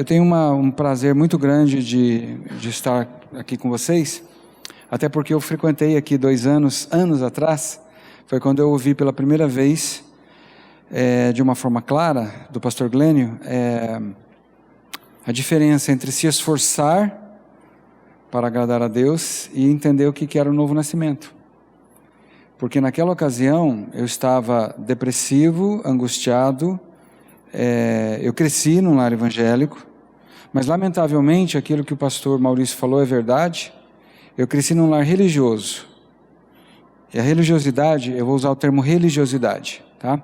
Eu tenho um prazer muito grande de estar aqui com vocês, até porque eu frequentei aqui 2 anos atrás, foi quando eu ouvi pela primeira vez, de uma forma clara, do pastor Glênio, a diferença entre se esforçar para agradar a Deus e entender o que era o novo nascimento. Porque naquela ocasião eu estava depressivo, angustiado, eu cresci num lar evangélico, mas lamentavelmente aquilo que o pastor Maurício falou é verdade. Eu cresci num lar religioso, e a religiosidade, eu vou usar o termo religiosidade, tá?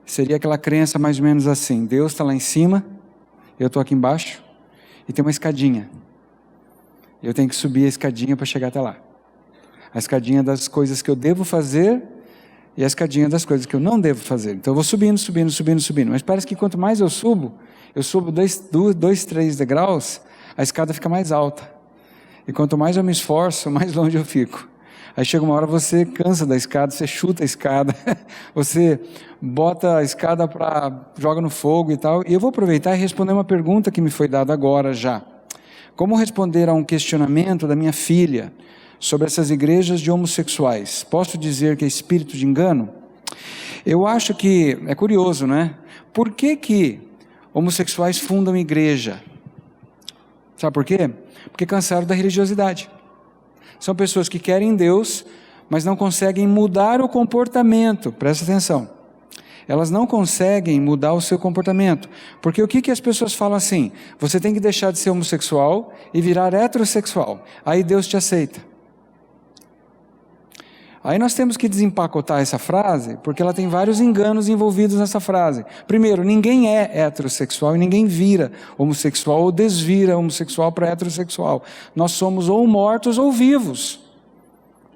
Seria aquela crença mais ou menos assim: Deus está lá em cima, eu estou aqui embaixo, e tem uma escadinha, eu tenho que subir a escadinha para chegar até lá. A escadinha das coisas que eu devo fazer e a escadinha das coisas que eu não devo fazer. Então eu vou subindo, mas parece que quanto mais eu subo 2, 3 degraus, a escada fica mais alta. E quanto mais eu me esforço, mais longe eu fico. Aí chega uma hora, você cansa da escada, você chuta a escada, você bota a escada joga no fogo e tal. E eu vou aproveitar e responder uma pergunta que me foi dada agora já. Como responder a um questionamento da minha filha sobre essas igrejas de homossexuais? Posso dizer que é espírito de engano? Eu acho que é curioso, né? Por que homossexuais fundam igreja? Sabe por quê? Porque cansaram da religiosidade. São pessoas que querem Deus, mas não conseguem mudar o comportamento. Presta atenção. Elas não conseguem mudar o seu comportamento. Porque o que as pessoas falam assim? Você tem que deixar de ser homossexual e virar heterossexual. Aí Deus te aceita. Aí nós temos que desempacotar essa frase, porque ela tem vários enganos envolvidos nessa frase. Primeiro, ninguém é heterossexual e ninguém vira homossexual ou desvira homossexual para heterossexual. Nós somos ou mortos ou vivos.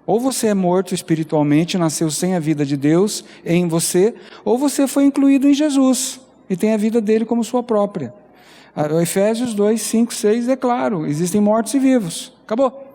Ou você é morto espiritualmente, nasceu sem a vida de Deus em você, ou você foi incluído em Jesus e tem a vida dele como sua própria. Efésios 2, 5, 6 é claro, existem mortos e vivos. Acabou.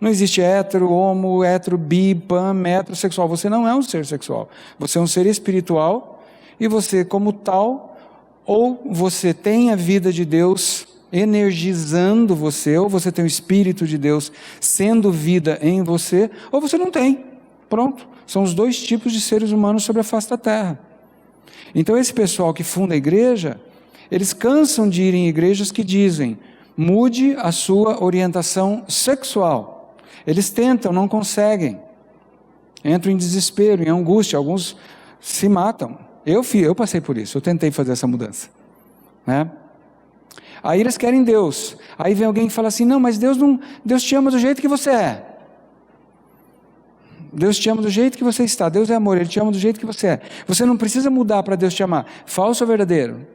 Não existe hétero, homo, hétero, bi, pan, heterossexual. Você não é um ser sexual. Você é um ser espiritual e você, como tal, ou você tem a vida de Deus energizando você, ou você tem o Espírito de Deus sendo vida em você, ou você não tem. Pronto. São os 2 tipos de seres humanos sobre a face da terra. Então esse pessoal que funda a igreja, eles cansam de ir em igrejas que dizem: mude a sua orientação sexual. Eles tentam, não conseguem, entram em desespero, em angústia, alguns se matam. Eu passei por isso, eu tentei fazer essa mudança, né? Aí eles querem Deus, aí vem alguém e fala assim: não, mas Deus te ama do jeito que você é. Deus te ama do jeito que você está, Deus é amor, Ele te ama do jeito que você é. Você não precisa mudar para Deus te amar. Falso ou verdadeiro?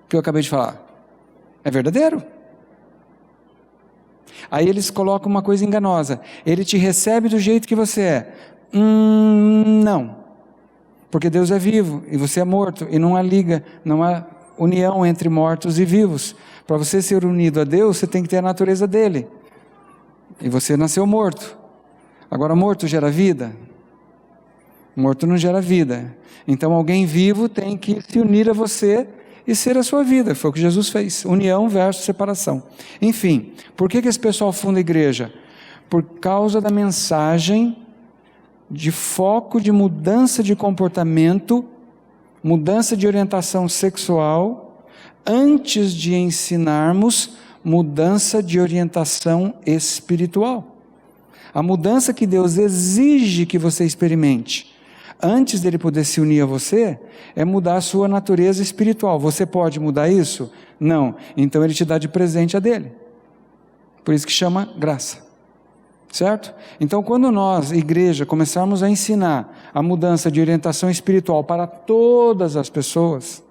O que eu acabei de falar é verdadeiro. Aí eles colocam uma coisa enganosa: Ele te recebe do jeito que você é. Não, porque Deus é vivo e você é morto, e não há liga, não há união entre mortos e vivos. Para você ser unido a Deus, você tem que ter a natureza dele, e você nasceu morto. Agora, morto gera vida? Morto não gera vida. Então alguém vivo tem que se unir a você e ser a sua vida. Foi o que Jesus fez. União versus separação. Enfim, por que esse pessoal funda a igreja? Por causa da mensagem de foco de mudança de comportamento, mudança de orientação sexual, antes de ensinarmos mudança de orientação espiritual. A mudança que Deus exige que você experimente, antes dele poder se unir a você, é mudar a sua natureza espiritual. Você pode mudar isso? Não. Então ele te dá de presente a dele. Por isso que chama graça. Certo? Então quando nós, igreja, começarmos a ensinar a mudança de orientação espiritual para todas as pessoas,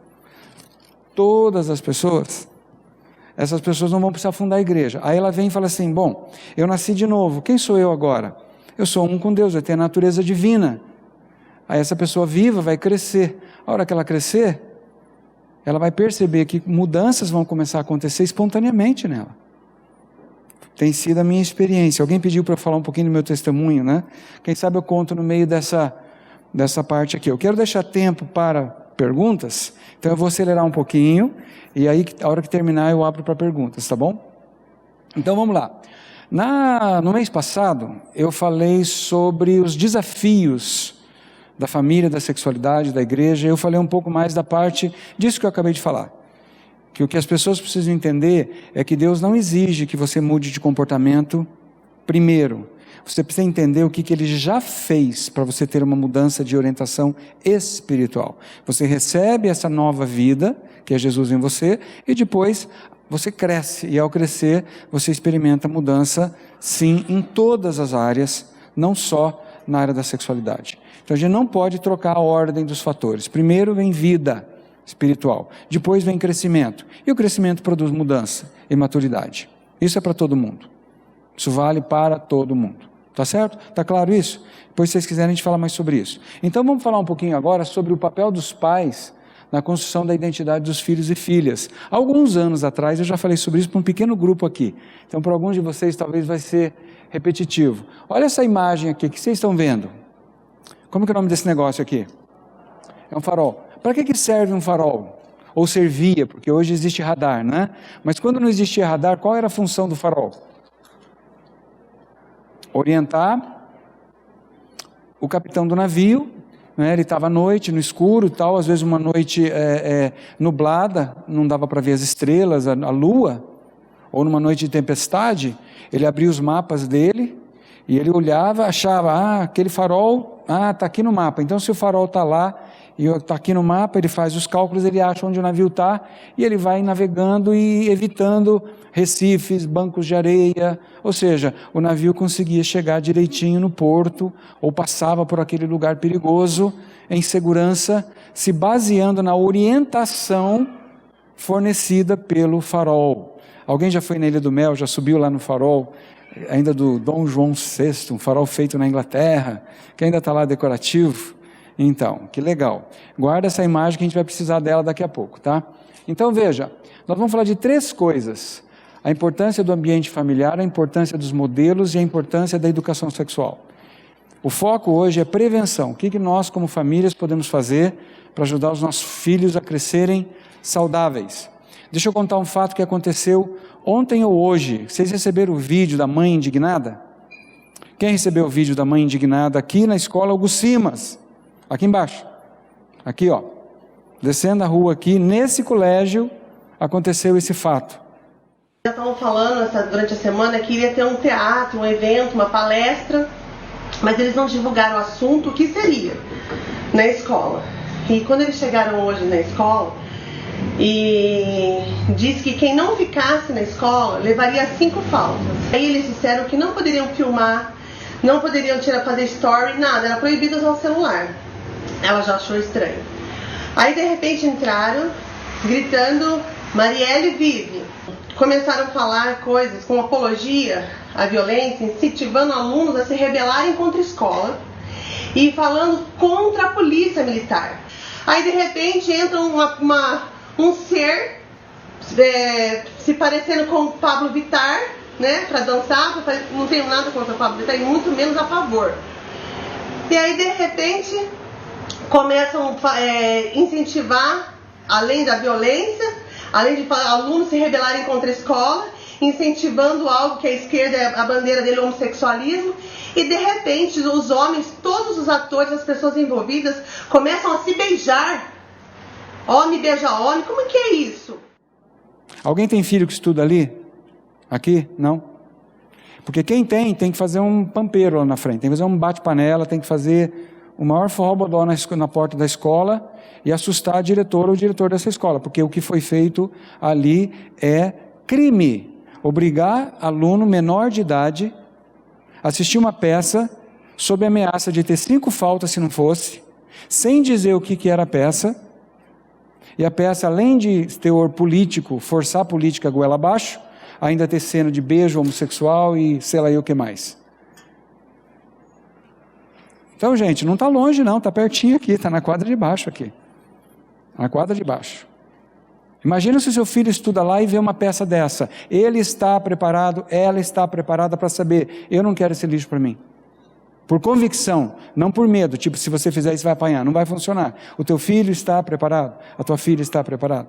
essas pessoas não vão precisar fundar a igreja. Aí ela vem e fala assim: bom, eu nasci de novo, quem sou eu agora? Eu sou um com Deus, eu tenho a natureza divina. Aí essa pessoa viva vai crescer. A hora que ela crescer, ela vai perceber que mudanças vão começar a acontecer espontaneamente nela. Tem sido a minha experiência. Alguém pediu para eu falar um pouquinho do meu testemunho, né? Quem sabe eu conto no meio dessa parte aqui. Eu quero deixar tempo para perguntas, então eu vou acelerar um pouquinho, e aí a hora que terminar eu abro para perguntas, tá bom? Então vamos lá. No mês passado, eu falei sobre os desafios da família, da sexualidade, da igreja. Eu falei um pouco mais da parte disso que eu acabei de falar. Que o que as pessoas precisam entender é que Deus não exige que você mude de comportamento primeiro. Você precisa entender o que Ele já fez para você ter uma mudança de orientação espiritual. Você recebe essa nova vida, que é Jesus em você, e depois você cresce, e ao crescer, você experimenta mudança, sim, em todas as áreas, não só na área da sexualidade. Então a gente não pode trocar a ordem dos fatores. Primeiro vem vida espiritual, depois vem crescimento, e o crescimento produz mudança e maturidade. Isso é para todo mundo. Isso vale para todo mundo. Tá certo? Tá claro isso? Depois, se vocês quiserem, a gente fala mais sobre isso. Então vamos falar um pouquinho agora sobre o papel dos pais na construção da identidade dos filhos e filhas. Há alguns anos atrás eu já falei sobre isso para um pequeno grupo aqui. Então para alguns de vocês talvez vai ser repetitivo. Olha essa imagem aqui, que vocês estão vendo? Como que é o nome desse negócio aqui? É um farol. Para que serve um farol? Ou servia, porque hoje existe radar, né? Mas quando não existia radar, qual era a função do farol? Orientar o capitão do navio, né? Ele estava à noite, no escuro, tal, às vezes uma noite nublada, não dava para ver as estrelas, a lua, ou numa noite de tempestade, ele abria os mapas dele, e ele olhava, achava, aquele farol, está aqui no mapa, então se o farol está lá, e está aqui no mapa, ele faz os cálculos, ele acha onde o navio está, e ele vai navegando e evitando recifes, bancos de areia, ou seja, o navio conseguia chegar direitinho no porto, ou passava por aquele lugar perigoso, em segurança, se baseando na orientação fornecida pelo farol. Alguém já foi na Ilha do Mel, já subiu lá no farol, ainda do Dom João VI, um farol feito na Inglaterra, que ainda está lá decorativo? Então, que legal. Guarda essa imagem que a gente vai precisar dela daqui a pouco, tá? Então veja, nós vamos falar de 3 coisas: a importância do ambiente familiar, a importância dos modelos e a importância da educação sexual. O foco hoje é prevenção. O que nós como famílias podemos fazer para ajudar os nossos filhos a crescerem saudáveis? Deixa eu contar um fato que aconteceu ontem ou hoje. Vocês receberam o vídeo da mãe indignada? Quem recebeu o vídeo da mãe indignada aqui na escola Hugo Simas? Aqui embaixo, aqui ó, descendo a rua aqui, nesse colégio, aconteceu esse fato. Já estavam falando durante a semana que iria ter um teatro, um evento, uma palestra, mas eles não divulgaram o assunto, o que seria, na escola. E quando eles chegaram hoje na escola, e disse que quem não ficasse na escola levaria 5 faltas. Aí eles disseram que não poderiam filmar, não poderiam fazer story, nada, era proibido usar o celular. Ela já achou estranho. Aí de repente entraram gritando: Marielle vive. Começaram a falar coisas com apologia à violência, incentivando alunos a se rebelarem contra a escola e falando contra a polícia militar. Aí de repente entra um ser se parecendo com o Pablo Vittar, né, para dançar. Não tenho nada contra o Pablo Vittar e muito menos a favor. E aí de repente começam a incentivar, além da violência, além de alunos se rebelarem contra a escola, incentivando algo que a esquerda, a bandeira dele é o homossexualismo, e de repente os homens, todos os atores, as pessoas envolvidas, começam a se beijar. Homem beija homem, como que é isso? Alguém tem filho que estuda ali? Aqui? Não? Porque quem tem que fazer um pampeiro lá na frente, tem que fazer um bate-panela, tem que fazer o maior forrobodó na porta da escola e assustar a diretora ou o diretor dessa escola, porque o que foi feito ali é crime. Obrigar aluno menor de idade a assistir uma peça sob ameaça de ter 5 faltas se não fosse, sem dizer o que era a peça, e a peça, além de teor político, forçar a política goela abaixo, ainda ter cena de beijo homossexual e sei lá o que mais. Então, gente, não está longe não, está pertinho aqui, está na quadra de baixo aqui. Na quadra de baixo. Imagina se o seu filho estuda lá e vê uma peça dessa. Ele está preparado, ela está preparada para saber, eu não quero esse lixo para mim. Por convicção, não por medo, tipo, se você fizer isso vai apanhar, não vai funcionar. O teu filho está preparado, a tua filha está preparada.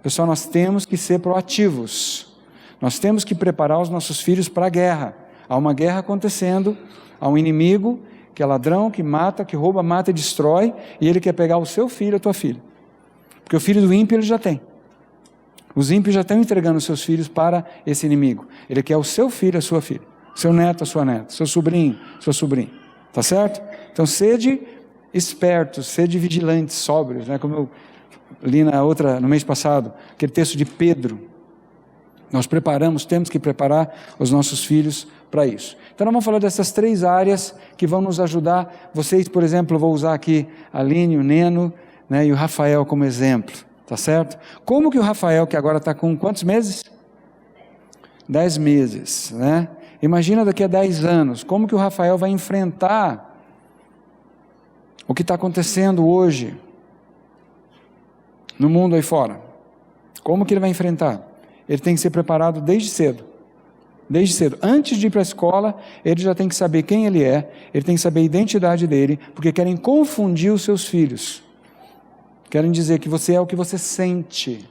Pessoal, nós temos que ser proativos, nós temos que preparar os nossos filhos para a guerra. Há uma guerra acontecendo, há um inimigo que é ladrão, que mata, que rouba, mata e destrói, e ele quer pegar o seu filho, a tua filha. Porque o filho do ímpio ele já tem. Os ímpios já estão entregando os seus filhos para esse inimigo. Ele quer o seu filho, a sua filha. Seu neto, a sua neta, seu sobrinho, sua sobrinha, tá certo? Então, sede espertos, sede vigilantes, sóbrios, né? Como eu li no mês passado, aquele texto de Pedro. Nós temos que preparar os nossos filhos para isso. Então, nós vamos falar dessas 3 áreas que vão nos ajudar. Vocês, por exemplo, eu vou usar aqui a Aline, o Neno, né, e o Rafael como exemplo, tá certo? Como que o Rafael, que agora está com quantos meses? 10 meses, né? Imagina daqui a 10 anos, como que o Rafael vai enfrentar o que está acontecendo hoje no mundo aí fora? Como que ele vai enfrentar? Ele tem que ser preparado desde cedo. Desde cedo. Antes de ir para a escola, ele já tem que saber quem ele é, ele tem que saber a identidade dele, porque querem confundir os seus filhos. Querem dizer que você é o que você sente.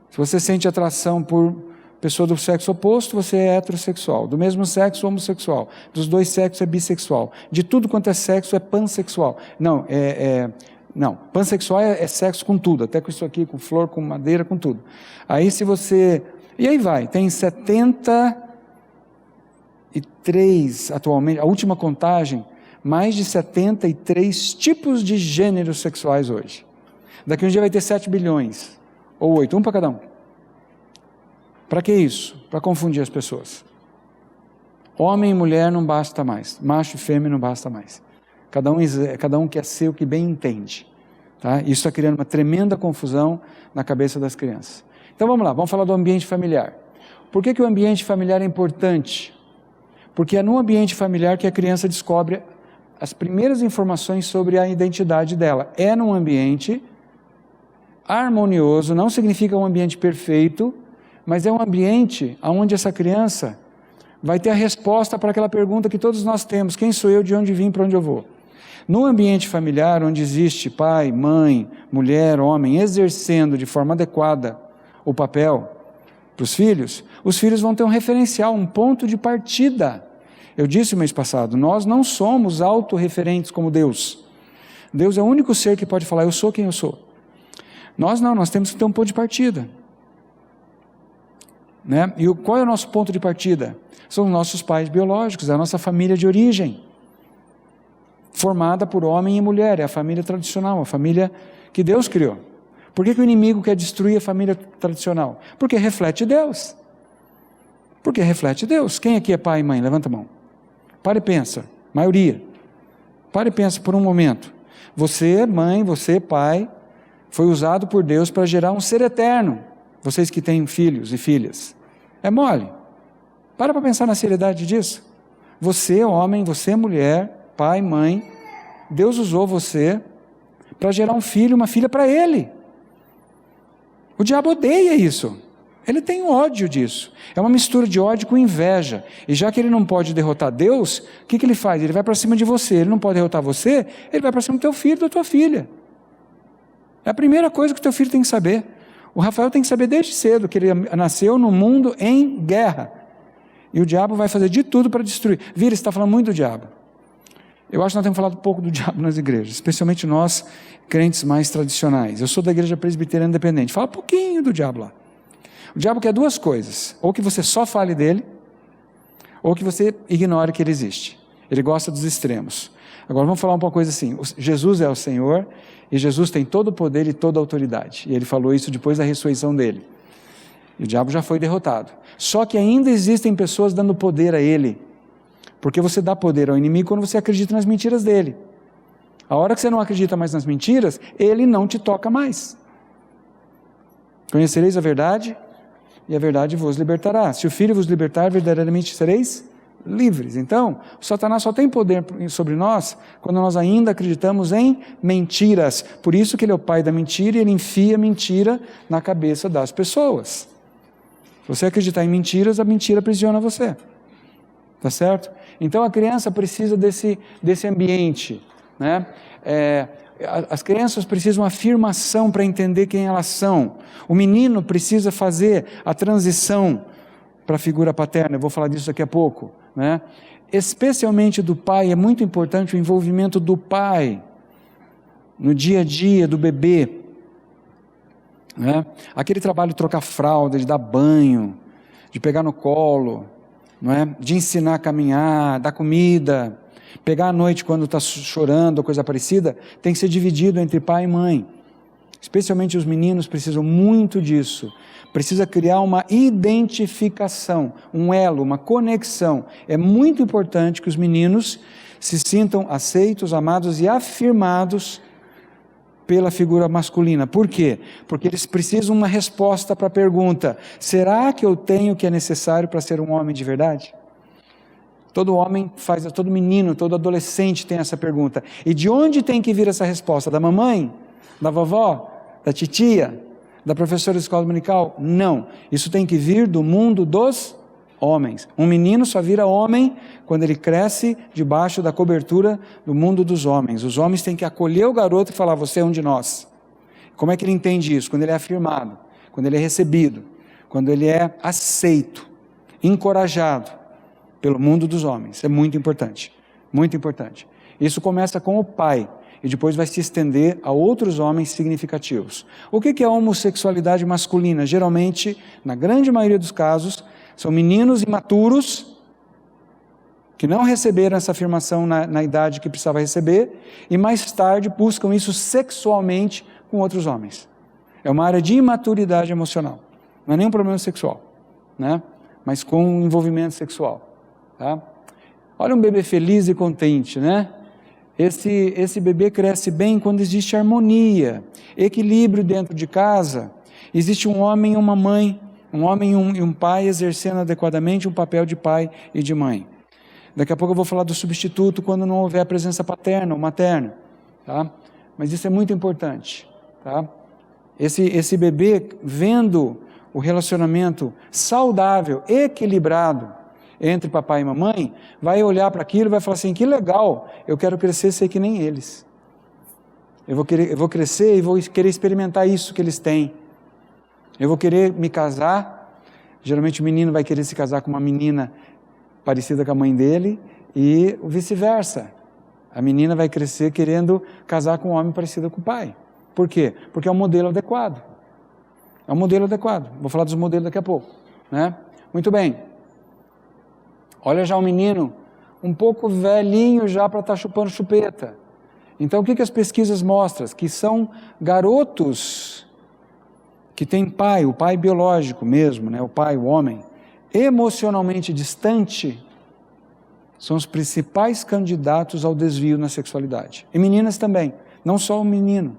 Se você sente atração por pessoa do sexo oposto, você é heterossexual. Do mesmo sexo, homossexual. Dos 2 sexos, é bissexual. De tudo quanto é sexo, é pansexual. Não, não, pansexual é sexo com tudo, até com isso aqui, com flor, com madeira, com tudo. Aí se você... E aí vai, tem 73 atualmente, a última contagem, mais de 73 tipos de gêneros sexuais hoje. Daqui um dia vai ter 7 bilhões, ou 8, um para cada um. Para que isso? Para confundir as pessoas. Homem e mulher não basta mais, macho e fêmea não basta mais. Cada um quer ser o que bem entende. Tá? Isso está criando uma tremenda confusão na cabeça das crianças. Então vamos lá, vamos falar do ambiente familiar. Por que o ambiente familiar é importante? Porque é no ambiente familiar que a criança descobre as primeiras informações sobre a identidade dela. É num ambiente harmonioso, não significa um ambiente perfeito, mas é um ambiente onde essa criança vai ter a resposta para aquela pergunta que todos nós temos: quem sou eu, de onde vim, para onde eu vou? No ambiente familiar, onde existe pai, mãe, mulher, homem, exercendo de forma adequada o papel para os filhos vão ter um referencial, um ponto de partida. Eu disse o mês passado, nós não somos autorreferentes como Deus. Deus é o único ser que pode falar, eu sou quem eu sou. Nós não, nós temos que ter um ponto de partida. Né? E qual é o nosso ponto de partida? São os nossos pais biológicos, a nossa família de origem, formada por homem e mulher, é a família tradicional, a família que Deus criou. Por que o inimigo quer destruir a família tradicional? Porque reflete Deus. Porque reflete Deus. Quem aqui é pai e mãe? Levanta a mão. Para e pensa, maioria. Para e pensa por um momento. Você, mãe, você, pai, foi usado por Deus para gerar um ser eterno. Vocês que têm filhos e filhas. É mole. Para pensar na seriedade disso. Você, homem, você, mulher, pai, mãe, Deus usou você para gerar um filho, uma filha para Ele. O diabo odeia isso. Ele tem ódio disso. É uma mistura de ódio com inveja. E já que ele não pode derrotar Deus, o que ele faz? Ele vai para cima de você. Ele não pode derrotar você, ele vai para cima do teu filho, da tua filha. É a primeira coisa que o teu filho tem que saber. O Rafael tem que saber desde cedo que ele nasceu num mundo em guerra. E o diabo vai fazer de tudo para destruir. Vira, você está falando muito do diabo. Eu acho que nós temos falado pouco do diabo nas igrejas, especialmente nós, crentes mais tradicionais. Eu sou da igreja presbiteriana independente. Fala um pouquinho do diabo lá. O diabo quer 2 coisas. Ou que você só fale dele, ou que você ignore que ele existe. Ele gosta dos extremos. Agora vamos falar uma coisa assim. Jesus é o Senhor, e Jesus tem todo o poder e toda a autoridade. E ele falou isso depois da ressurreição dele. E o diabo já foi derrotado. Só que ainda existem pessoas dando poder a ele. Porque você dá poder ao inimigo quando você acredita nas mentiras dele. A hora que você não acredita mais nas mentiras, ele não te toca mais. Conhecereis a verdade, e a verdade vos libertará. Se o Filho vos libertar, verdadeiramente sereis livres. Então, o Satanás só tem poder sobre nós quando nós ainda acreditamos em mentiras. Por isso que ele é o pai da mentira e ele enfia mentira na cabeça das pessoas. Se você acreditar em mentiras, a mentira aprisiona você. Tá certo? Então a criança precisa desse ambiente, né? As crianças precisam de afirmação para entender quem elas são. O menino precisa fazer a transição para a figura paterna, eu vou falar disso daqui a pouco, né? Especialmente do pai, é muito importante o envolvimento do pai no dia a dia do bebê, né? Aquele trabalho de trocar fralda, de dar banho, de pegar no colo, não é? De ensinar a caminhar, dar comida, pegar à noite quando está chorando ou coisa parecida, tem que ser dividido entre pai e mãe. Especialmente os meninos precisam muito disso. Precisa criar uma identificação, um elo, uma conexão. É muito importante que os meninos se sintam aceitos, amados e afirmados pela figura masculina. Por quê? Porque eles precisam de uma resposta para a pergunta: será que eu tenho o que é necessário para ser um homem de verdade? Todo homem todo menino, todo adolescente tem essa pergunta. E de onde tem que vir essa resposta? Da mamãe? Da vovó? Da titia? Da professora de escola dominical? Não. Isso tem que vir do mundo dos homens. Um menino só vira homem quando ele cresce debaixo da cobertura do mundo dos homens. Os homens têm que acolher o garoto e falar: você é um de nós. Como é que ele entende isso? Quando ele é afirmado, quando ele é recebido, quando ele é aceito, encorajado pelo mundo dos homens. É muito importante, muito importante. Isso começa com o pai e depois vai se estender a outros homens significativos. O que é a homossexualidade masculina? Geralmente, na grande maioria dos casos, são meninos imaturos que não receberam essa afirmação na idade que precisava receber e mais tarde buscam isso sexualmente com outros homens. É uma área de imaturidade emocional. Não é nem um problema sexual, né? Mas com envolvimento sexual. Tá? Olha um bebê feliz e contente, né? Esse bebê cresce bem quando existe harmonia, equilíbrio dentro de casa. Existe um homem e uma mãe, um homem e um pai exercendo adequadamente um papel de pai e de mãe. Daqui a pouco eu vou falar do substituto quando não houver a presença paterna ou materna, tá? Mas isso é muito importante, tá? Esse bebê vendo o relacionamento saudável, equilibrado entre papai e mamãe, vai olhar para aquilo e vai falar assim: que legal, eu quero crescer e ser que nem eles. Eu vou crescer e vou querer experimentar isso que eles têm. Eu vou querer me casar. Geralmente o menino vai querer se casar com uma menina parecida com a mãe dele e vice-versa. A menina vai crescer querendo casar com um homem parecido com o pai. Por quê? Porque é um modelo adequado. É um modelo adequado. Vou falar dos modelos daqui a pouco, né? Muito bem. Olha já um menino um pouco velhinho já para estar chupando chupeta. Então o que as pesquisas mostram? Que são garotos que têm pai, o pai biológico mesmo, né? O pai, o homem, emocionalmente distante, são os principais candidatos ao desvio na sexualidade. E meninas também, não só o menino.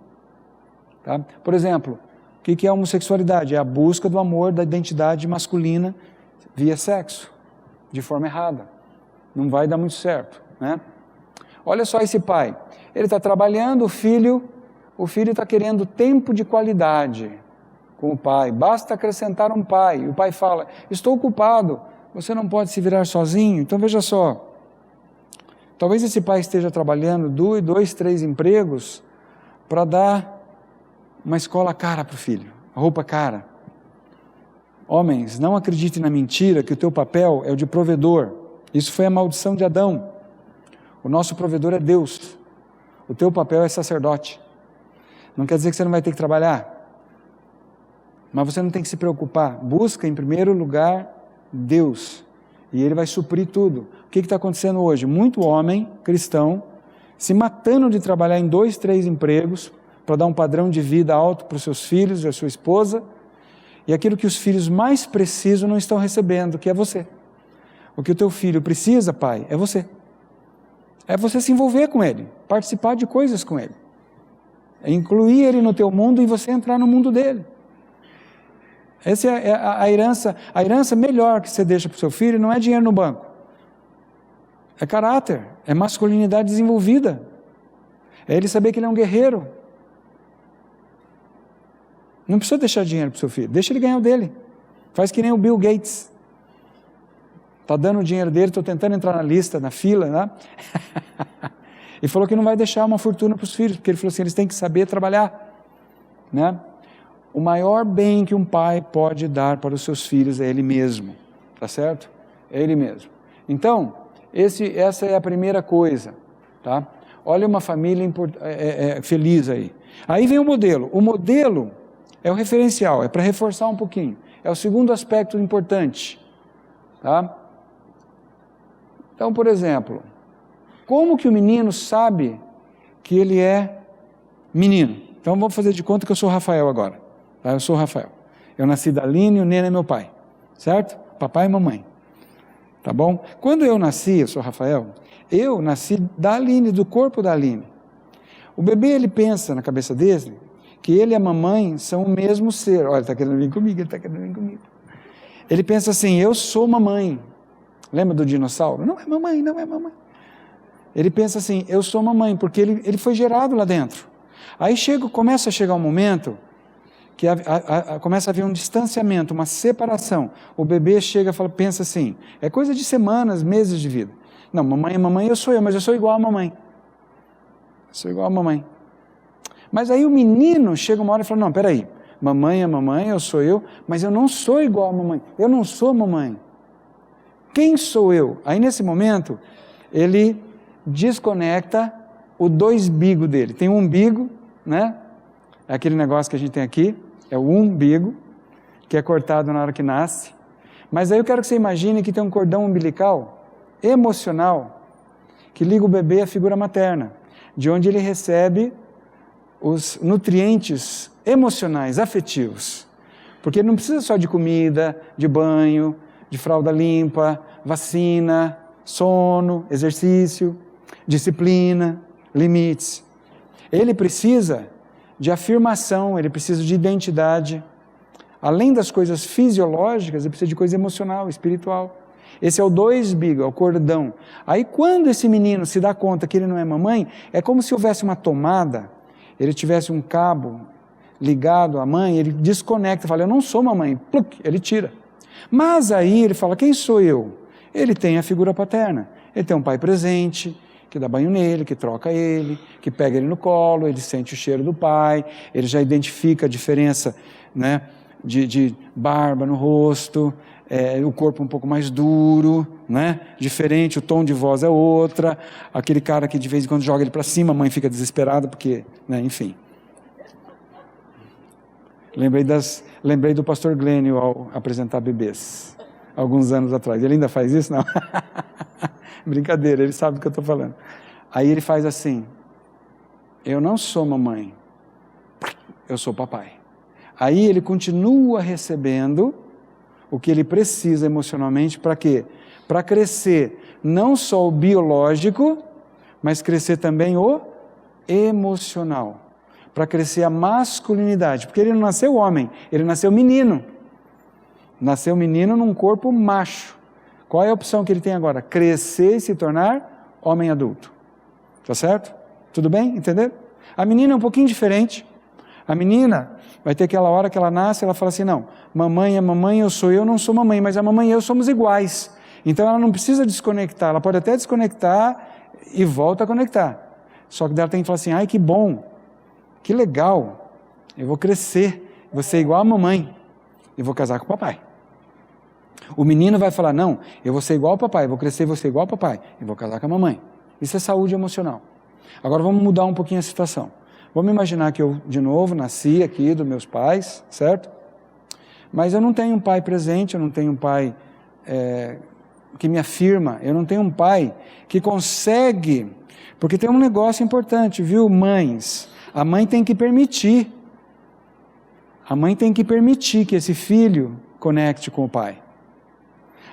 Tá? Por exemplo, o que é a homossexualidade? É a busca do amor, da identidade masculina via sexo. De forma errada, não vai dar muito certo, né? Olha só esse pai, ele está trabalhando, o filho está querendo tempo de qualidade com o pai, basta acrescentar um pai, e o pai fala: estou ocupado, você não pode se virar sozinho. Então veja só, talvez esse pai esteja trabalhando 2, 3 empregos para dar uma escola cara para o filho, roupa cara. Homens, não acredite na mentira que o teu papel é o de provedor. Isso foi a maldição de Adão. O nosso provedor é Deus. O teu papel é sacerdote. Não quer dizer que você não vai ter que trabalhar, mas você não tem que se preocupar. Busca em primeiro lugar Deus e Ele vai suprir tudo. O que está acontecendo hoje? Muito homem cristão se matando de trabalhar em 2, 3 empregos para dar um padrão de vida alto para os seus filhos e a sua esposa. E aquilo que os filhos mais precisam não estão recebendo, que é você. O que o teu filho precisa, pai, é você. É você se envolver com ele, participar de coisas com ele. É incluir ele no teu mundo e você entrar no mundo dele. Essa é a herança. A herança melhor que você deixa para o seu filho não é dinheiro no banco. É caráter, é masculinidade desenvolvida. É ele saber que ele é um guerreiro. Não precisa deixar dinheiro para o seu filho, deixa ele ganhar o dele. Faz que nem o Bill Gates. está dando o dinheiro dele, estou tentando entrar na lista, na fila, né? E falou que não vai deixar uma fortuna para os filhos, porque ele falou assim, eles têm que saber trabalhar, né? O maior bem que um pai pode dar para os seus filhos é ele mesmo, tá certo? É ele mesmo. Então, essa é a primeira coisa, tá? Olha uma família feliz aí. Aí vem o modelo. O modelo é o referencial, é para reforçar um pouquinho. É o segundo aspecto importante, tá? Então, por exemplo, como que o menino sabe que ele é menino? Então, vamos fazer de conta que eu sou Rafael agora. Tá? Eu sou Rafael. Eu nasci da Aline e o Nene é meu pai, certo? Papai e mamãe. Tá bom? Quando eu nasci, eu sou Rafael, eu nasci da Aline, do corpo da Aline. O bebê, ele pensa na cabeça dele que ele e a mamãe são o mesmo ser. Olha, ele está querendo vir comigo, ele está querendo vir comigo. Ele pensa assim, eu sou mamãe. Lembra do dinossauro? Não é mamãe, não é mamãe. Ele pensa assim, eu sou mamãe, porque ele foi gerado lá dentro. Aí começa a chegar um momento que começa a haver um distanciamento, uma separação. O bebê chega e pensa assim, é coisa de semanas, meses de vida. Não, mamãe é mamãe, eu sou eu, mas eu sou igual a mamãe. Sou igual a mamãe. Mas aí o menino chega uma hora e fala, não, peraí, mamãe é mamãe, eu sou eu, mas eu não sou igual a mamãe, eu não sou mamãe. Quem sou eu? Aí nesse momento, ele desconecta o dois-bigo dele. Tem um umbigo, né? É aquele negócio que a gente tem aqui, é o umbigo, que é cortado na hora que nasce. Mas aí eu quero que você imagine que tem um cordão umbilical emocional que liga o bebê à figura materna, de onde ele recebe os nutrientes emocionais, afetivos. Porque ele não precisa só de comida, de banho, de fralda limpa, vacina, sono, exercício, disciplina, limites. Ele precisa de afirmação, ele precisa de identidade. Além das coisas fisiológicas, ele precisa de coisa emocional, espiritual. Esse é o dois-bigo, é o cordão. Aí quando esse menino se dá conta que ele não é mamãe, é como se houvesse uma tomada, ele tivesse um cabo ligado à mãe, ele desconecta, fala, eu não sou mamãe, pluc, ele tira. Mas aí ele fala, quem sou eu? Ele tem a figura paterna, ele tem um pai presente, que dá banho nele, que troca ele, que pega ele no colo, ele sente o cheiro do pai, ele já identifica a diferença, né, de barba no rosto, o corpo um pouco mais duro, né, diferente, o tom de voz é outra, aquele cara que de vez em quando joga ele para cima, a mãe fica desesperada porque, né, enfim. Lembrei do pastor Glênio ao apresentar bebês, alguns anos atrás. Ele ainda faz isso? Não. Brincadeira, ele sabe do que eu estou falando. Aí ele faz assim, eu não sou mamãe, eu sou papai. Aí ele continua recebendo o que ele precisa emocionalmente para quê? Para crescer não só o biológico, mas crescer também o emocional. Para crescer a masculinidade, porque ele não nasceu homem, ele nasceu menino. Nasceu menino num corpo macho. Qual é a opção que ele tem agora? Crescer e se tornar homem adulto. Tá certo? Tudo bem? Entenderam? A menina é um pouquinho diferente. A menina vai ter aquela hora que ela nasce, ela fala assim, não, mamãe é mamãe, eu sou eu, não sou mamãe, mas a mamãe e eu somos iguais. Então ela não precisa desconectar, ela pode até desconectar e volta a conectar. Só que ela tem que falar assim, ai que bom, que legal, eu vou crescer, vou ser igual a mamãe e vou casar com o papai. O menino vai falar, não, eu vou ser igual ao papai, vou crescer e vou ser igual ao papai e vou casar com a mamãe. Isso é saúde emocional. Agora vamos mudar um pouquinho a situação. Vamos imaginar que eu, de novo, nasci aqui dos meus pais, certo? Mas eu não tenho um pai presente, eu não tenho um pai que me afirma, eu não tenho um pai que consegue, porque tem um negócio importante, viu, mães? A mãe tem que permitir. A mãe tem que permitir que esse filho conecte com o pai.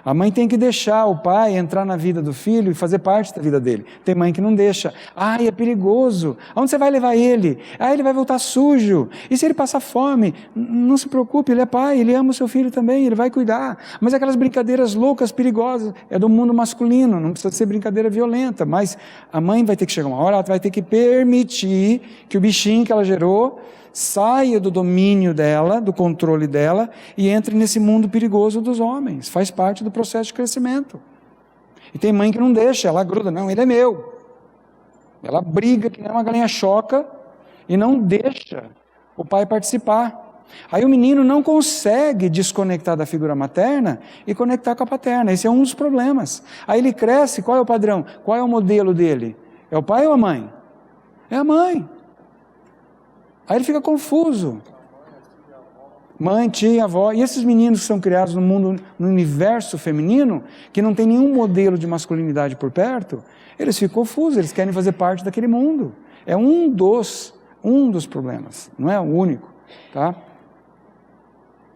A mãe tem que deixar o pai entrar na vida do filho e fazer parte da vida dele. Tem mãe que não deixa. Ai, é perigoso. Aonde você vai levar ele? Ah, ele vai voltar sujo. E se ele passar fome? Não se preocupe, ele é pai, ele ama o seu filho também, ele vai cuidar. Mas aquelas brincadeiras loucas, perigosas, é do mundo masculino, não precisa ser brincadeira violenta. Mas a mãe vai ter que chegar uma hora, ela vai ter que permitir que o bichinho que ela gerou saia do domínio dela, do controle dela, e entre nesse mundo perigoso dos homens. Faz parte do processo de crescimento. E tem mãe que não deixa, ela gruda, não, ele é meu. Ela briga que nem uma galinha choca e não deixa o pai participar. Aí o menino não consegue desconectar da figura materna e conectar com a paterna. Esse é um dos problemas. Aí ele cresce, qual é o padrão? Qual é o modelo dele? É o pai ou a mãe? É a mãe. Aí ele fica confuso. Mãe, tia, avó. E esses meninos que são criados no mundo, no universo feminino, que não tem nenhum modelo de masculinidade por perto, eles ficam confusos, eles querem fazer parte daquele mundo. É um dos problemas, não é o único, tá?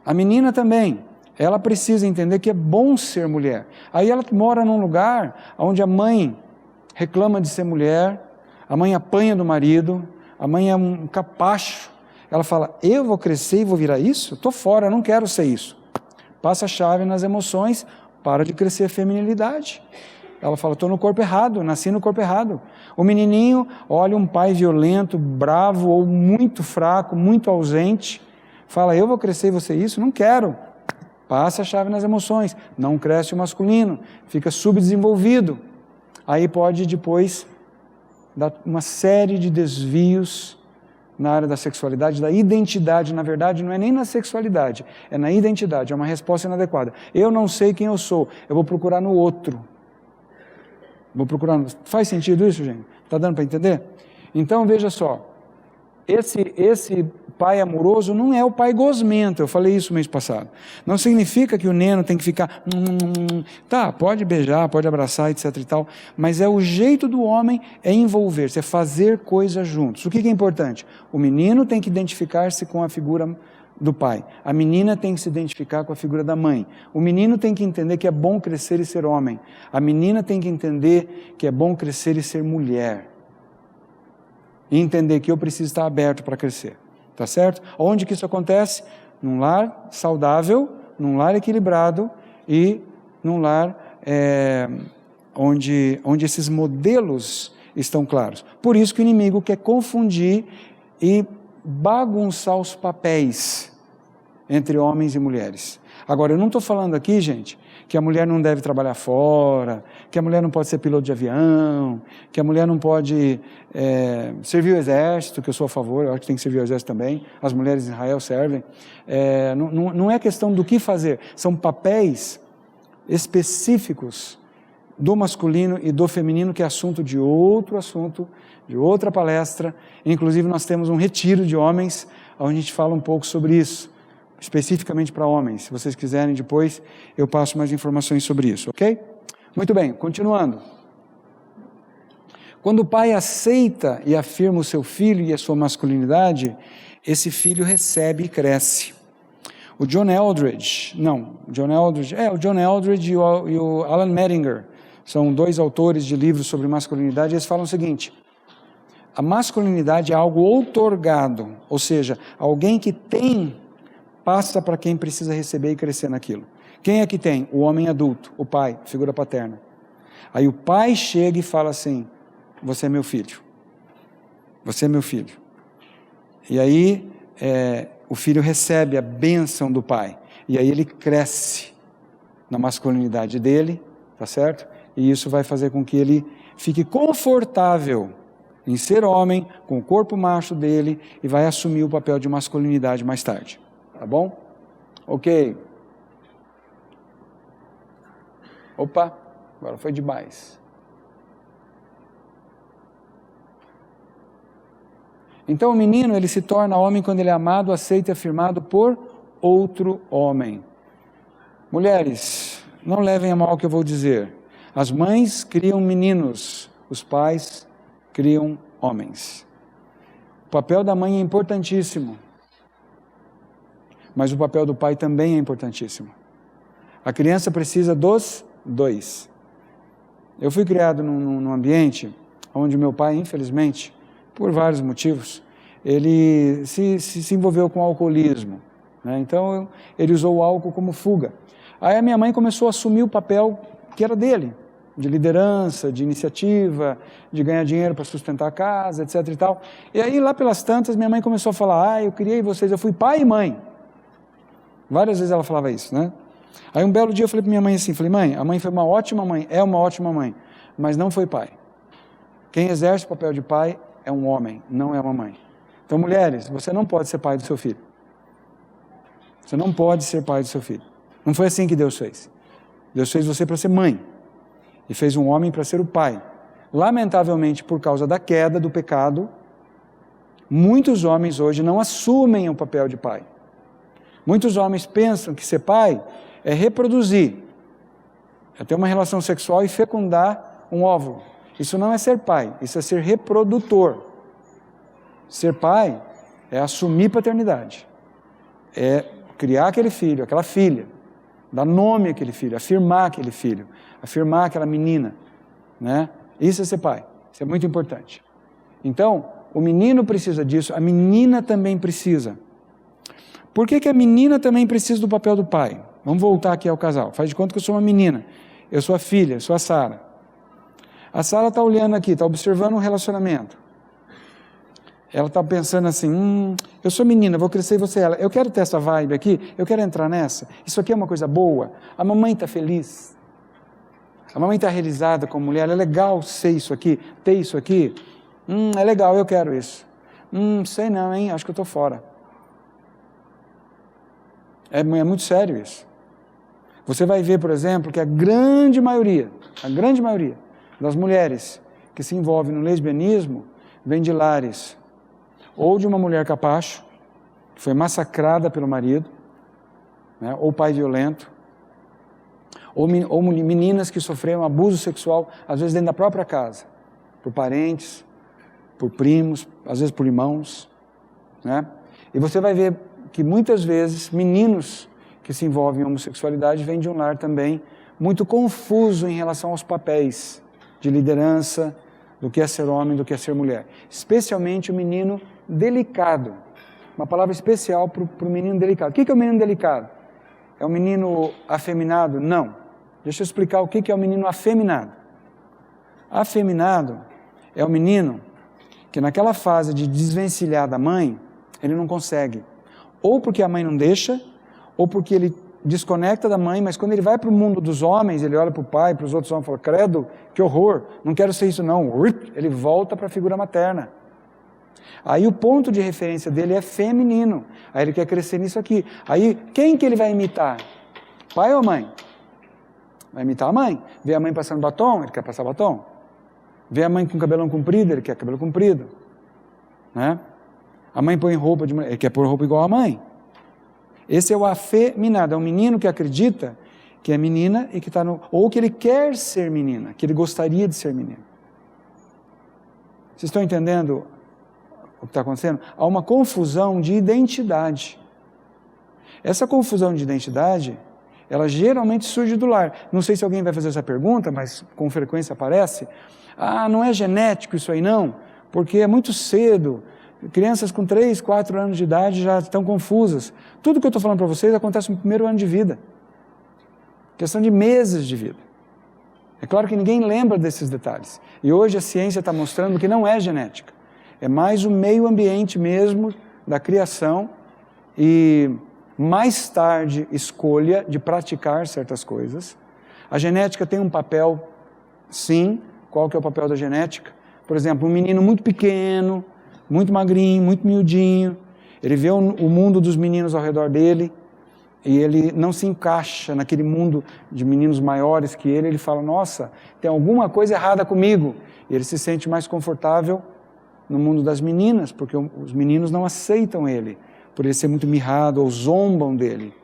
A menina também, ela precisa entender que é bom ser mulher. Aí ela mora num lugar onde a mãe reclama de ser mulher, a mãe apanha do marido, a mãe é um capacho. Ela fala, eu vou crescer e vou virar isso? Estou fora, eu não quero ser isso. Passa a chave nas emoções, para de crescer a feminilidade. Ela fala, estou no corpo errado, nasci no corpo errado. O menininho olha um pai violento, bravo ou muito fraco, muito ausente, fala, eu vou crescer e vou ser isso? Não quero. Passa a chave nas emoções, não cresce o masculino, fica subdesenvolvido. Aí pode depois dar uma série de desvios na área da sexualidade, da identidade. Na verdade, não é nem na sexualidade, é na identidade, é uma resposta inadequada. Eu não sei quem eu sou, eu vou procurar no outro. Faz sentido isso, gente? Está dando para entender? Então, veja só, esse pai amoroso não é o pai gosmento, eu falei isso mês passado. Não significa que o neno tem que ficar, tá, pode beijar, pode abraçar, etc e tal, mas é o jeito do homem é envolver-se, é fazer coisas juntos. O que é importante? O menino tem que identificar-se com a figura do pai, a menina tem que se identificar com a figura da mãe, o menino tem que entender que é bom crescer e ser homem, a menina tem que entender que é bom crescer e ser mulher, e entender que eu preciso estar aberto para crescer, tá certo? Onde que isso acontece? Num lar saudável, num lar equilibrado e num lar onde esses modelos estão claros. Por isso que o inimigo quer confundir e bagunçar os papéis entre homens e mulheres. Agora, eu não estou falando aqui, gente, que a mulher não deve trabalhar fora, que a mulher não pode ser piloto de avião, que a mulher não pode servir o exército, que eu sou a favor, eu acho que tem que servir o exército também, as mulheres em Israel servem. Não é questão do que fazer, são papéis específicos do masculino e do feminino, que é assunto, de outra palestra. Inclusive nós temos um retiro de homens, onde a gente fala um pouco sobre isso, especificamente para homens. Se vocês quiserem depois, eu passo mais informações sobre isso, ok? Muito bem, continuando. Quando o pai aceita e afirma o seu filho e a sua masculinidade, esse filho recebe e cresce. O John Eldredge e o Alan Medinger, são dois autores de livros sobre masculinidade, eles falam o seguinte: a masculinidade é algo outorgado, ou seja, alguém que tem, passa para quem precisa receber e crescer naquilo. Quem é que tem? O homem adulto, o pai, figura paterna. Aí o pai chega e fala assim, você é meu filho, você é meu filho. E aí o filho recebe a bênção do pai, e aí ele cresce na masculinidade dele, tá certo? E isso vai fazer com que ele fique confortável em ser homem, com o corpo macho dele, e vai assumir o papel de masculinidade mais tarde, tá bom? Ok. Opa, agora foi demais. Então o menino, ele se torna homem quando ele é amado, aceito e afirmado por outro homem. Mulheres, não levem a mal o que eu vou dizer. As mães criam meninos, os pais criam homens. O papel da mãe é importantíssimo, mas o papel do pai também é importantíssimo. A criança precisa dos dois. Eu fui criado num ambiente onde meu pai, infelizmente, por vários motivos, ele se envolveu com o alcoolismo, né? Então ele usou o álcool como fuga. Aí a minha mãe começou a assumir o papel que era dele, de liderança, de iniciativa, de ganhar dinheiro para sustentar a casa, etc. e tal. E aí, lá pelas tantas, minha mãe começou a falar, eu criei vocês, eu fui pai e mãe. Várias vezes ela falava isso, né? Aí um belo dia eu falei para minha mãe assim, mãe, a mãe foi uma ótima mãe, é uma ótima mãe, mas não foi pai. Quem exerce o papel de pai é um homem, não é uma mãe. Então, mulheres, você não pode ser pai do seu filho. Você não pode ser pai do seu filho. Não foi assim que Deus fez. Deus fez você para ser mãe. E fez um homem para ser o pai. Lamentavelmente, por causa da queda, do pecado, muitos homens hoje não assumem o papel de pai. Muitos homens pensam que ser pai é reproduzir, é ter uma relação sexual e fecundar um óvulo. Isso não é ser pai, isso é ser reprodutor. Ser pai é assumir paternidade, é criar aquele filho, aquela filha, dar nome àquele filho, afirmar aquele filho, afirmar aquela menina, né? Isso é ser pai, isso é muito importante. Então, o menino precisa disso, a menina também precisa. Por que a menina também precisa do papel do pai? Vamos voltar aqui ao casal. Faz de conta que eu sou uma menina, eu sou a filha, eu sou a Sara. A Sara está olhando aqui, está observando um relacionamento. Ela está pensando assim, eu sou menina, vou crescer e você ela. Eu quero ter essa vibe aqui, eu quero entrar nessa. Isso aqui é uma coisa boa. A mamãe está feliz. A mamãe está realizada como mulher. É legal ser isso aqui, ter isso aqui. É legal, eu quero isso. Sei não, hein? Acho que eu estou fora. É muito sério isso. Você vai ver, por exemplo, que a grande maioria das mulheres que se envolvem no lesbianismo vem de lares ou de uma mulher capacho, que foi massacrada pelo marido, né, ou pai violento, ou meninas que sofreram abuso sexual, às vezes dentro da própria casa, por parentes, por primos, às vezes por irmãos, né? E você vai ver que muitas vezes meninos que se envolvem em homossexualidade vêm de um lar também muito confuso em relação aos papéis de liderança, do que é ser homem, do que é ser mulher. Especialmente o menino delicado. Uma palavra especial para o menino delicado. O que é o menino delicado? É o menino afeminado? Não. Deixa eu explicar o que é o menino afeminado. Afeminado é o menino que naquela fase de desvencilhar da mãe, ele não consegue. Ou porque a mãe não deixa, ou porque ele desconecta da mãe, mas quando ele vai para o mundo dos homens, ele olha para o pai, para os outros homens e fala, credo, que horror, não quero ser isso não. Ele volta para a figura materna. Aí o ponto de referência dele é feminino. Aí ele quer crescer nisso aqui. Aí quem que ele vai imitar? Pai ou mãe? Vai imitar a mãe. Vê a mãe passando batom, ele quer passar batom. Vê a mãe com cabelão comprido, ele quer cabelo comprido. Né? A mãe põe roupa de mulher, ele quer pôr roupa igual a mãe. Esse é o afeminado, é um menino que acredita que é menina e que está no... ou que ele quer ser menina, que ele gostaria de ser menino. Vocês estão entendendo o que está acontecendo? Há uma confusão de identidade. Essa confusão de identidade, ela geralmente surge do lar. Não sei se alguém vai fazer essa pergunta, mas com frequência aparece. Não é genético isso aí não, porque é muito cedo. Crianças com 3, 4 anos de idade já estão confusas. Tudo que eu estou falando para vocês acontece no primeiro ano de vida. Questão de meses de vida. É claro que ninguém lembra desses detalhes. E hoje a ciência está mostrando que não é genética. É mais o meio ambiente mesmo da criação e mais tarde escolha de praticar certas coisas. A genética tem um papel, sim. Qual que é o papel da genética? Por exemplo, um menino muito pequeno, muito magrinho, muito miudinho, ele vê o mundo dos meninos ao redor dele e ele não se encaixa naquele mundo de meninos maiores que ele fala, nossa, tem alguma coisa errada comigo. E ele se sente mais confortável no mundo das meninas, porque os meninos não aceitam ele, por ele ser muito mirrado ou zombam dele.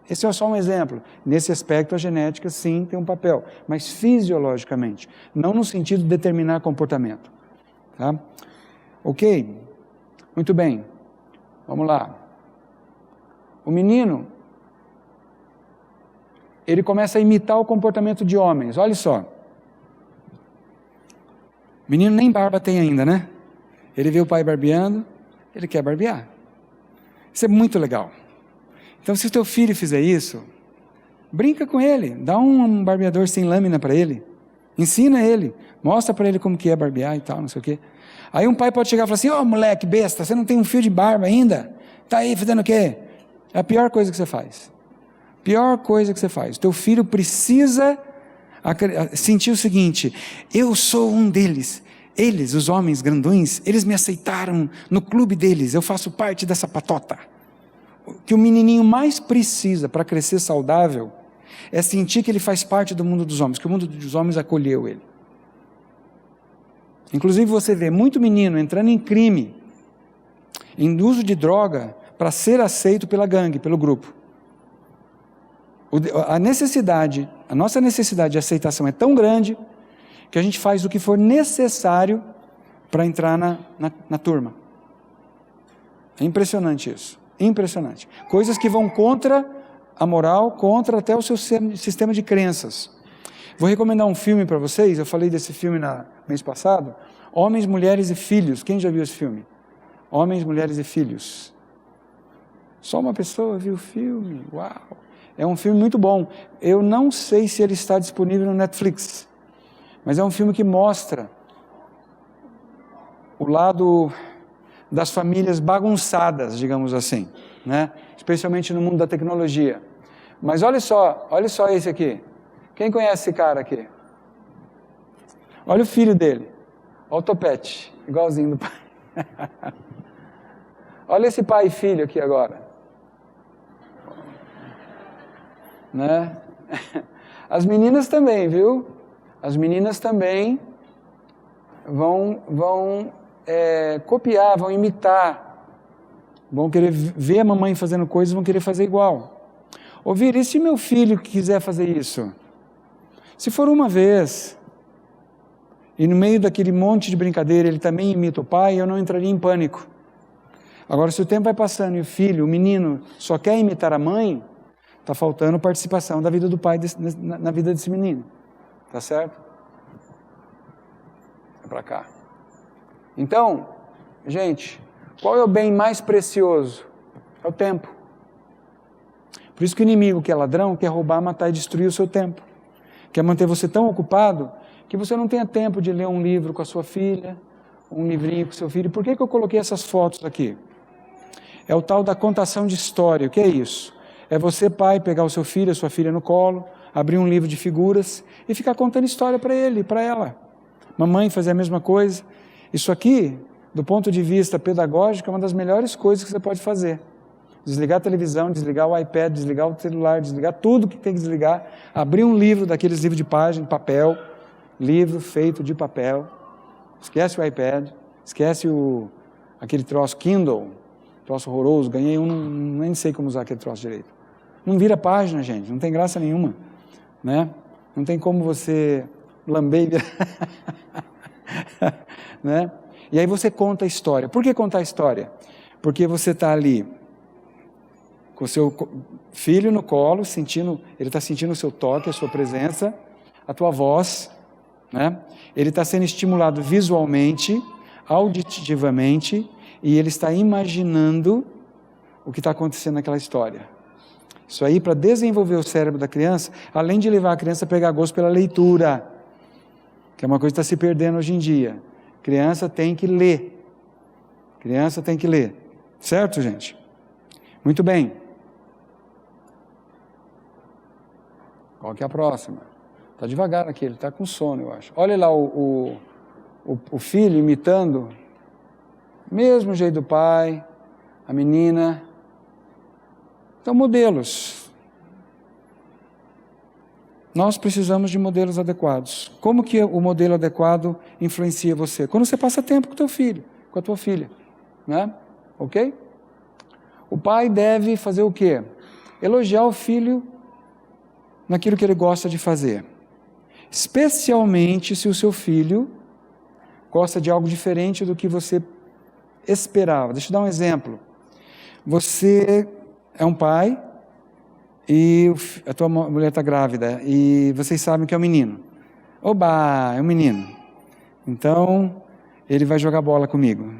Esse é só um exemplo. Nesse aspecto, a genética, sim, tem um papel, mas fisiologicamente, não no sentido de determinar comportamento. Tá? Ok? Muito bem. Vamos lá. O menino, ele começa a imitar o comportamento de homens. Olha só. O menino nem barba tem ainda, né? Ele vê o pai barbeando, ele quer barbear. Isso é muito legal. Então, se o teu filho fizer isso, brinca com ele, dá um barbeador sem lâmina para ele, Ensina ele, mostra para ele como que é barbear e tal, não sei o quê. Aí um pai pode chegar e falar assim, moleque besta, você não tem um fio de barba ainda? Tá aí fazendo o quê? É a pior coisa que você faz. Pior coisa que você faz. O teu filho precisa sentir o seguinte, eu sou um deles. Eles, os homens grandões, eles me aceitaram no clube deles, eu faço parte dessa patota. O que o menininho mais precisa para crescer saudável é sentir que ele faz parte do mundo dos homens, que o mundo dos homens acolheu ele. Inclusive você vê muito menino entrando em crime, em uso de droga, para ser aceito pela gangue, pelo grupo. A nossa necessidade de aceitação é tão grande, que a gente faz o que for necessário para entrar na turma. É impressionante isso, impressionante. Coisas que vão contra a moral, contra até o seu sistema de crenças. Vou recomendar um filme para vocês, eu falei desse filme no mês passado, Homens, Mulheres e Filhos. Quem já viu esse filme? Homens, Mulheres e Filhos. Só uma pessoa viu o filme, uau! É um filme muito bom. Eu não sei se ele está disponível no Netflix, mas é um filme que mostra o lado das famílias bagunçadas, digamos assim, né? Especialmente no mundo da tecnologia. Mas olha só esse aqui. Quem conhece esse cara aqui? Olha o filho dele, olha o topete, igualzinho do pai. Olha esse pai e filho aqui agora. Né? As meninas também, viu? As meninas também vão copiar, vão imitar, vão querer ver a mamãe fazendo coisas, vão querer fazer igual. Ouvir, e se meu filho quiser fazer isso? Se for uma vez, e no meio daquele monte de brincadeira ele também imita o pai, eu não entraria em pânico. Agora, se o tempo vai passando e o filho, o menino, só quer imitar a mãe, está faltando participação da vida do pai na vida desse menino. Tá certo? É para cá. Então, gente, qual é o bem mais precioso? É o tempo. Por isso que o inimigo, que é ladrão, quer roubar, matar e destruir o seu tempo. Quer manter você tão ocupado que você não tenha tempo de ler um livro com a sua filha, um livrinho com o seu filho. Por que eu coloquei essas fotos aqui? É o tal da contação de história. O que é isso? É você, pai, pegar o seu filho, a sua filha no colo, abrir um livro de figuras e ficar contando história para ele e para ela. Mamãe fazer a mesma coisa. Isso aqui, do ponto de vista pedagógico, é uma das melhores coisas que você pode fazer. Desligar a televisão, desligar o iPad, desligar o celular, desligar tudo que tem que desligar, abrir um livro, daqueles livros de página, papel, livro feito de papel, esquece o iPad, esquece aquele troço Kindle, troço horroroso, ganhei nem sei como usar aquele troço direito. Não vira página, gente, não tem graça nenhuma, né? Não tem como você lamber e virar, né? E aí você conta a história. Por que contar a história? Porque você está ali com o seu filho no colo, ele está sentindo o seu toque, a sua presença, a tua voz, né? Ele está sendo estimulado visualmente, auditivamente, e ele está imaginando o que está acontecendo naquela história. Isso aí, para desenvolver o cérebro da criança, além de levar a criança a pegar gosto pela leitura, que é uma coisa que está se perdendo hoje em dia. Criança tem que ler. Criança tem que ler. Certo, gente? Muito bem. Qual que é a próxima? Está devagar aqui, ele está com sono, eu acho. Olha lá o filho imitando, mesmo jeito do pai, a menina. Então, modelos. Nós precisamos de modelos adequados. Como que o modelo adequado influencia você? Quando você passa tempo com o teu filho, com a tua filha, né? Ok? O pai deve fazer o quê? Elogiar o filho naquilo que ele gosta de fazer. Especialmente se o seu filho gosta de algo diferente do que você esperava. Deixa eu dar um exemplo. Você é um pai e a tua mulher está grávida e vocês sabem que é um menino. Oba, é um menino. Então, ele vai jogar bola comigo.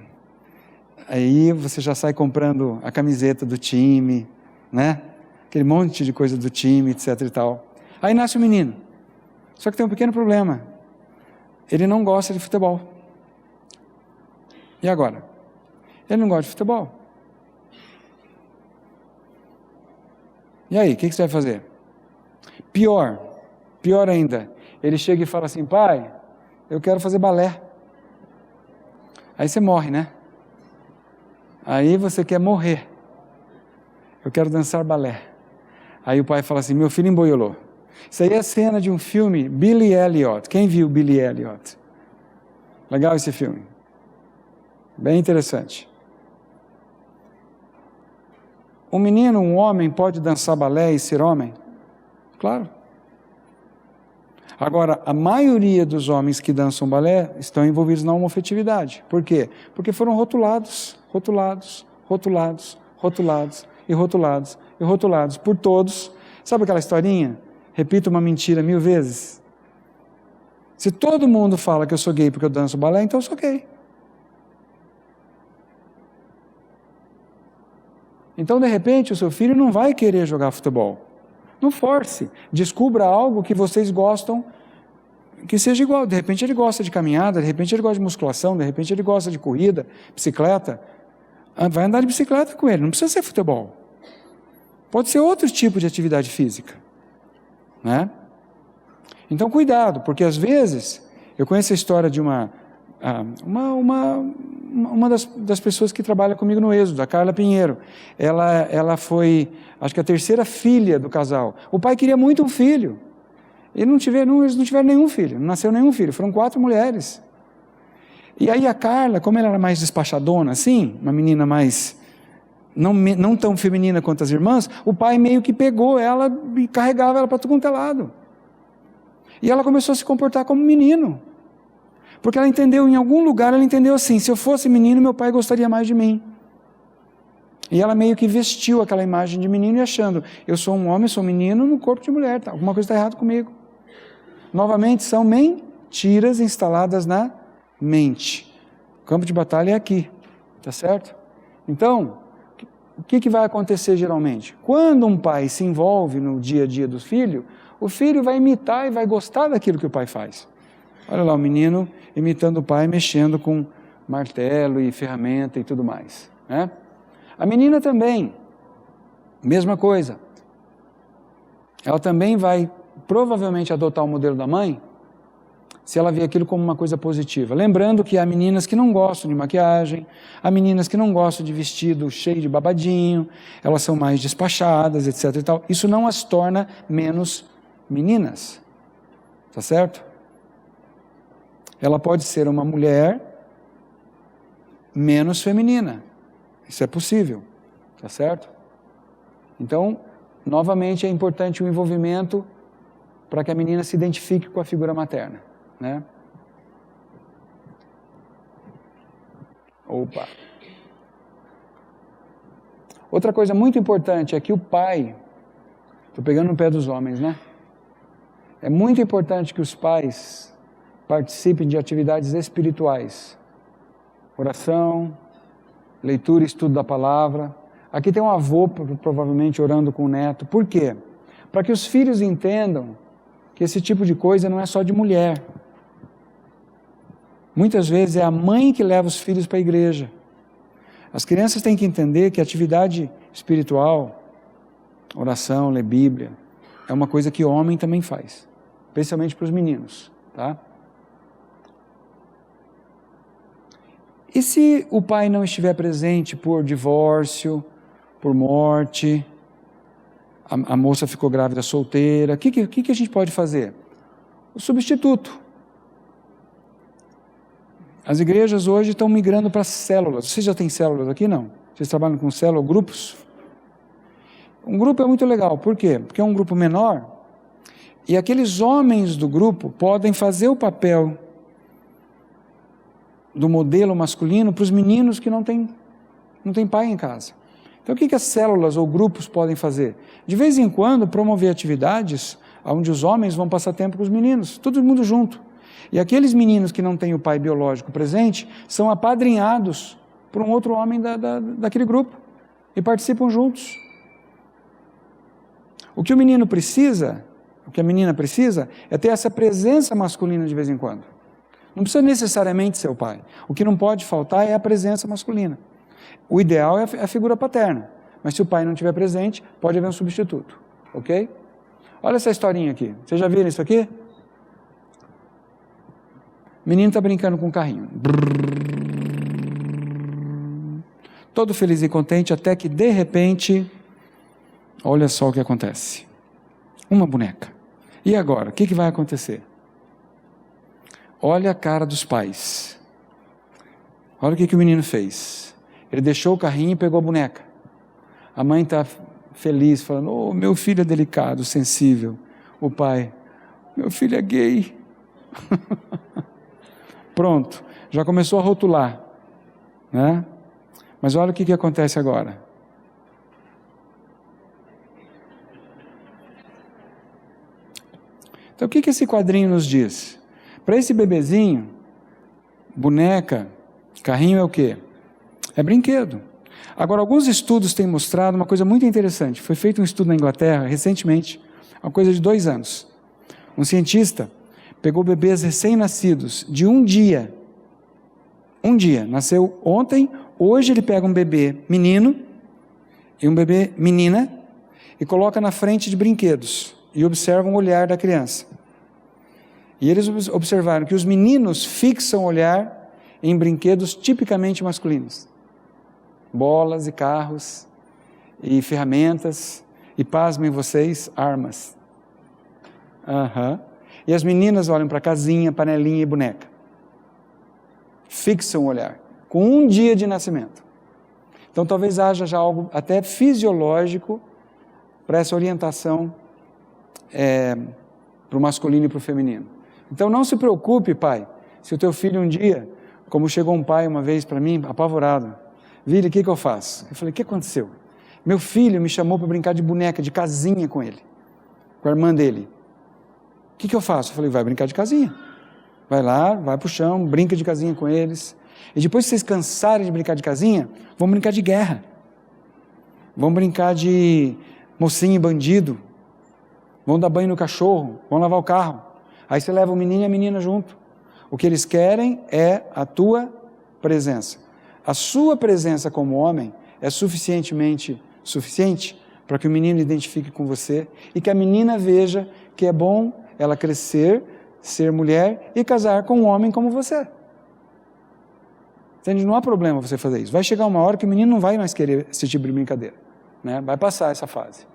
Aí você já sai comprando a camiseta do time, né? Aquele monte de coisa do time, etc e tal. Aí nasce o menino. Só que tem um pequeno problema. ele não gosta de futebol. E agora? Ele não gosta de futebol. E aí, o que você vai fazer? Pior ainda, ele chega e fala assim: pai, eu quero fazer balé. Aí você morre, né? Aí você quer morrer. Eu quero dançar balé. Aí o pai fala assim: meu filho emboiolou. Isso aí é a cena de um filme, Billy Elliot. Quem viu Billy Elliot? Legal esse filme. Bem interessante. Um menino, um homem, pode dançar balé e ser homem? Claro. Agora, a maioria dos homens que dançam balé estão envolvidos na homofetividade. Por quê? Porque foram rotulados por todos. Sabe aquela historinha? Repito uma mentira 1000 vezes. Se todo mundo fala que eu sou gay porque eu danço balé, então eu sou gay. Então, de repente, o seu filho não vai querer jogar futebol. Não force. Descubra algo que vocês gostam, que seja igual. De repente ele gosta de caminhada, de repente ele gosta de musculação, de repente ele gosta de corrida, bicicleta. Vai andar de bicicleta com ele, não precisa ser futebol. Pode ser outro tipo de atividade física, né? Então, cuidado, porque às vezes, eu conheço a história de uma das pessoas que trabalha comigo no Êxodo, a Carla Pinheiro. Ela foi, acho que a terceira filha do casal. O pai queria muito um filho. Eles não tiveram nenhum filho, não nasceu nenhum filho, foram 4 mulheres. E aí a Carla, como ela era mais despachadona, assim, uma menina mais, não tão feminina quanto as irmãs, o pai meio que pegou ela e carregava ela para tudo quanto é lado. E ela começou a se comportar como menino. Porque ela entendeu, em algum lugar, ela entendeu assim: se eu fosse menino, meu pai gostaria mais de mim. E ela meio que vestiu aquela imagem de menino e achando: eu sou um homem, sou um menino no corpo de mulher, tá? Alguma coisa está errada comigo. Novamente, são mentiras instaladas na mente. O campo de batalha é aqui, tá certo? Então, o que vai acontecer geralmente? Quando um pai se envolve no dia a dia do filho, o filho vai imitar e vai gostar daquilo que o pai faz. Olha lá o menino imitando o pai, mexendo com martelo e ferramenta e tudo mais, né? A menina também, mesma coisa. Ela também vai provavelmente adotar o modelo da mãe, se ela vê aquilo como uma coisa positiva. Lembrando que há meninas que não gostam de maquiagem, há meninas que não gostam de vestido cheio de babadinho, elas são mais despachadas, etc. e tal. Isso não as torna menos meninas, tá certo? Ela pode ser uma mulher menos feminina. Isso é possível, tá certo? Então, novamente é importante o envolvimento para que a menina se identifique com a figura materna, né? Opa! Outra coisa muito importante é que o pai, estou pegando no pé dos homens, né? É muito importante que os pais participem de atividades espirituais, oração, leitura e estudo da palavra. Aqui tem um avô provavelmente orando com o neto. Por quê? Para que os filhos entendam que esse tipo de coisa não é só de mulher. Muitas vezes é a mãe que leva os filhos para a igreja. As crianças têm que entender que a atividade espiritual, oração, ler Bíblia, é uma coisa que o homem também faz, especialmente para os meninos, tá? E se o pai não estiver presente por divórcio, por morte, a moça ficou grávida solteira, o que a gente pode fazer? O substituto. As igrejas hoje estão migrando para células. Vocês já têm células aqui? Não? Vocês trabalham com célula, grupos? Um grupo é muito legal. Por quê? Porque é um grupo menor e aqueles homens do grupo podem fazer o papel do modelo masculino para os meninos que não têm pai em casa. Então o que as células ou grupos podem fazer? De vez em quando promover atividades onde os homens vão passar tempo com os meninos, todo mundo junto. E aqueles meninos que não têm o pai biológico presente são apadrinhados por um outro homem daquele grupo e participam juntos. O que o menino precisa, o que a menina precisa, é ter essa presença masculina de vez em quando. Não precisa necessariamente ser o pai. O que não pode faltar é a presença masculina. O ideal é a figura paterna. Mas se o pai não estiver presente, pode haver um substituto. Ok? Olha essa historinha aqui. Vocês já viram isso aqui? O menino está brincando com um carrinho. Todo feliz e contente, até que de repente, olha só o que acontece. Uma boneca. E agora? O que vai acontecer? Olha a cara dos pais. Olha o que o menino fez. Ele deixou o carrinho e pegou a boneca. A mãe está feliz, falando, oh, meu filho é delicado, sensível. O pai, meu filho é gay. Pronto, já começou a rotular, né? Mas olha o que acontece agora. Então o que esse quadrinho nos diz? Para esse bebezinho, boneca, carrinho é o quê? É brinquedo. Agora, alguns estudos têm mostrado uma coisa muito interessante. Foi feito um estudo na Inglaterra, recentemente, uma coisa de 2 anos. Um cientista pegou bebês recém-nascidos de um dia, nasceu ontem, hoje ele pega um bebê menino e um bebê menina e coloca na frente de brinquedos e observa o olhar da criança. E eles observaram que os meninos fixam o olhar em brinquedos tipicamente masculinos. Bolas e carros e ferramentas e, pasmem vocês, armas. E as meninas olham para casinha, panelinha e boneca. Fixam o olhar, com um dia de nascimento. Então talvez haja já algo até fisiológico para essa orientação para o masculino e para o feminino. Então não se preocupe, pai, se o teu filho um dia, como chegou um pai uma vez para mim, apavorado, Vili, o que eu faço? Eu falei, o que aconteceu? Meu filho me chamou para brincar de boneca, de casinha com ele, com a irmã dele. O que eu faço? Eu falei, vai brincar de casinha. Vai lá, vai para o chão, brinca de casinha com eles. E depois que vocês cansarem de brincar de casinha, vão brincar de guerra. Vão brincar de mocinho e bandido. Vão dar banho no cachorro, vão lavar o carro. Aí você leva o menino e a menina junto. O que eles querem é a tua presença. A sua presença como homem é suficiente para que o menino identifique com você e que a menina veja que é bom ela crescer, ser mulher e casar com um homem como você. Entende? Não há problema você fazer isso. Vai chegar uma hora que o menino não vai mais querer esse tipo de brincadeira, né? Vai passar essa fase.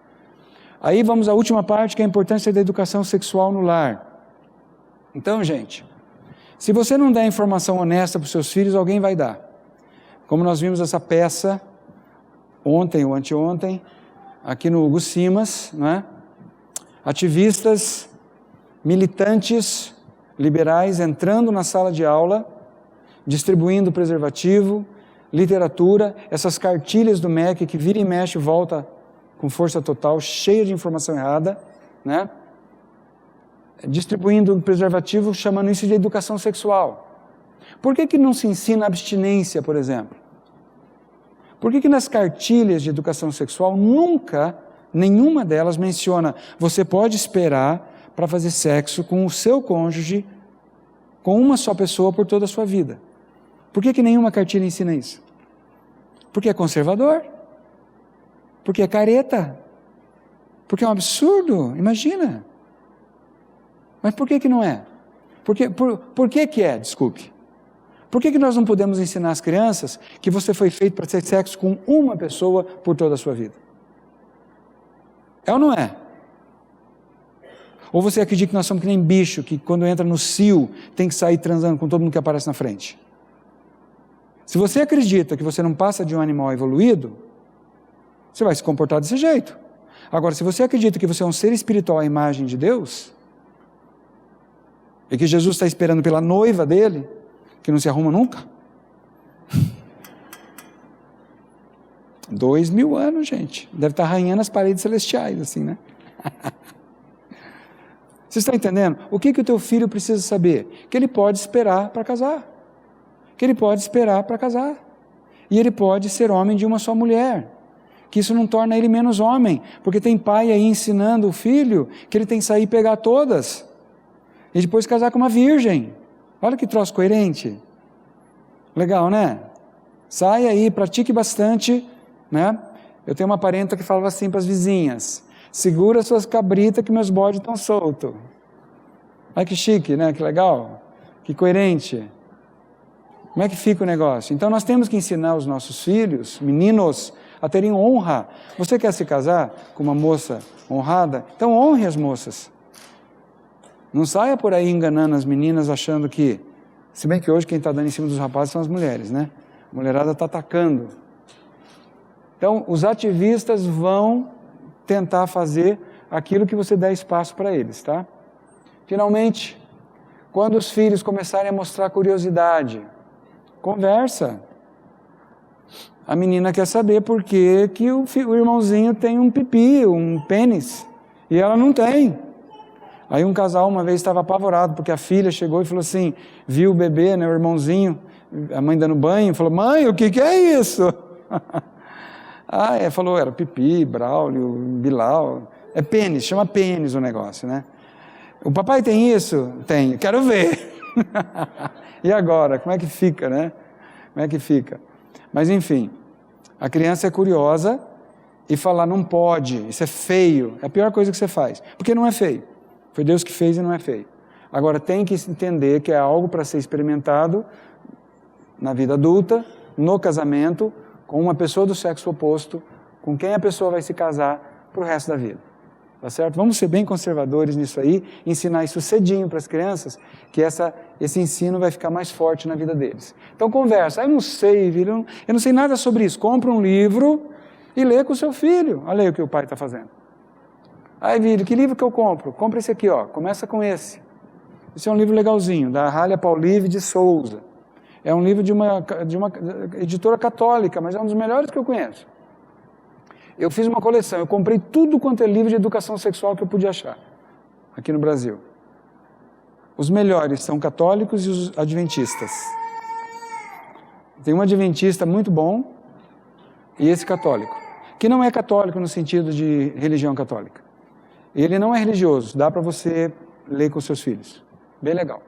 Aí vamos à última parte, que é a importância da educação sexual no lar. Então, gente, se você não der informação honesta para os seus filhos, alguém vai dar. Como nós vimos essa peça ontem ou anteontem, aqui no Hugo Simas, né? Ativistas, militantes, liberais entrando na sala de aula, distribuindo preservativo, literatura, essas cartilhas do MEC que vira e mexe e volta com força total, cheia de informação errada, né? Distribuindo preservativo, chamando isso de educação sexual. Por que não se ensina abstinência, por exemplo? Por que nas cartilhas de educação sexual nunca, nenhuma delas menciona você pode esperar para fazer sexo com o seu cônjuge, com uma só pessoa por toda a sua vida? Por que nenhuma cartilha ensina isso? Porque é conservador, porque é careta, porque é um absurdo, imagina. Mas por que não é? Por que é? Desculpe. Por que nós não podemos ensinar as crianças que você foi feito para ter sexo com uma pessoa por toda a sua vida? É ou não é? Ou você acredita que nós somos que nem bicho, que quando entra no cio tem que sair transando com todo mundo que aparece na frente? Se você acredita que você não passa de um animal evoluído, você vai se comportar desse jeito. Agora, se você acredita que você é um ser espiritual à imagem de Deus, e que Jesus está esperando pela noiva dele, que não se arruma nunca. 2000 anos, gente. Deve estar arranhando as paredes celestiais, assim, né? Você está entendendo? O que o teu filho precisa saber? Que ele pode esperar para casar. Que ele pode esperar para casar. E ele pode ser homem de uma só mulher. Que isso não torna ele menos homem. Porque tem pai aí ensinando o filho que ele tem que sair e pegar todas. E depois casar com uma virgem. Olha que troço coerente. Legal, né? Sai aí, pratique bastante, né? Eu tenho uma parenta que falava assim para as vizinhas: segura suas cabritas que meus bodes estão soltos. Olha que chique, né? Que legal, que coerente. Como é que fica o negócio? Então nós temos que ensinar os nossos filhos, meninos, a terem honra. Você quer se casar com uma moça honrada? Então honre as moças. Não saia por aí enganando as meninas achando que... Se bem que hoje quem está dando em cima dos rapazes são as mulheres, né? A mulherada está atacando. Então os ativistas vão tentar fazer aquilo que você der espaço para eles, tá? Finalmente, quando os filhos começarem a mostrar curiosidade, conversa. A menina quer saber por que o irmãozinho tem um pipi, um pênis, e ela não tem. Aí um casal uma vez estava apavorado, porque a filha chegou e falou assim, viu o bebê, né, o irmãozinho, a mãe dando banho, falou: mãe, o que é isso? Falou, era pipi, Braulio, Bilal, é pênis, chama pênis o negócio, né? O papai tem isso? Tem, quero ver. E agora, como é que fica, né? Como é que fica? Mas enfim, a criança é curiosa e falar não pode, isso é feio, é a pior coisa que você faz, porque não é feio. Foi Deus que fez e não é feio. Agora tem que entender que é algo para ser experimentado na vida adulta, no casamento, com uma pessoa do sexo oposto, com quem a pessoa vai se casar para o resto da vida. Tá certo? Vamos ser bem conservadores nisso aí, ensinar isso cedinho para as crianças, que esse ensino vai ficar mais forte na vida deles. Então conversa, eu não sei, filho, eu não sei nada sobre isso. Compra um livro e lê com o seu filho. Olha aí o que o pai está fazendo. Aí, filho, que livro que eu compro? Compra esse aqui, ó. Começa com esse. Esse é um livro legalzinho, da Rália Paulive de Souza. É um livro de uma editora católica, mas é um dos melhores que eu conheço. Eu fiz uma coleção, eu comprei tudo quanto é livro de educação sexual que eu podia achar, aqui no Brasil. Os melhores são católicos e os adventistas. Tem um adventista muito bom e esse católico, que não é católico no sentido de religião católica. Ele não é religioso, dá para você ler com seus filhos. Bem legal.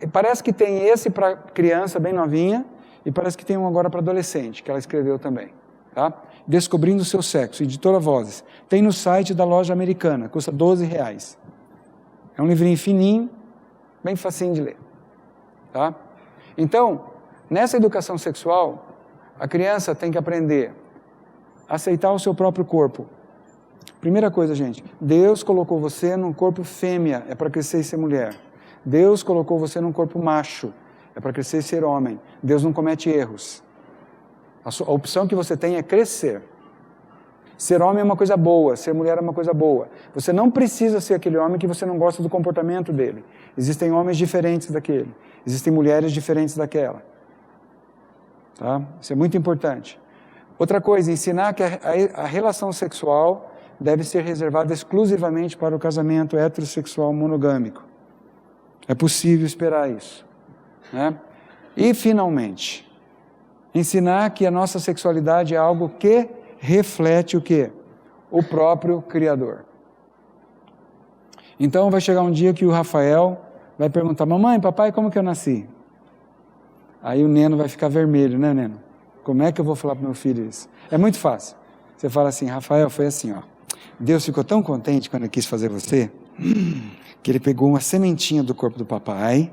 E parece que tem esse para criança bem novinha e parece que tem um agora para adolescente, que ela escreveu também. Tá? Descobrindo o seu sexo, editora Vozes. Tem no site da loja americana, custa R$12. É um livrinho fininho, bem facinho de ler. Tá? Então, nessa educação sexual, a criança tem que aprender a aceitar o seu próprio corpo. Primeira coisa, gente, Deus colocou você num corpo fêmea, é para crescer e ser mulher. Deus colocou você num corpo macho, é para crescer e ser homem. Deus não comete erros. A opção que você tem é crescer. Ser homem é uma coisa boa, ser mulher é uma coisa boa. Você não precisa ser aquele homem que você não gosta do comportamento dele. Existem homens diferentes daquele. Existem mulheres diferentes daquela. Tá? Isso é muito importante. Outra coisa, ensinar que a relação sexual deve ser reservada exclusivamente para o casamento heterossexual monogâmico. É possível esperar isso. Né? E, finalmente, ensinar que a nossa sexualidade é algo que reflete o quê? O próprio Criador. Então vai chegar um dia que o Rafael vai perguntar: mamãe, papai, como que eu nasci? Aí o Neno vai ficar vermelho, né, Neno? Como é que eu vou falar para meu filho isso? É muito fácil. Você fala assim: Rafael, foi assim, ó. Deus ficou tão contente quando ele quis fazer você, que ele pegou uma sementinha do corpo do papai,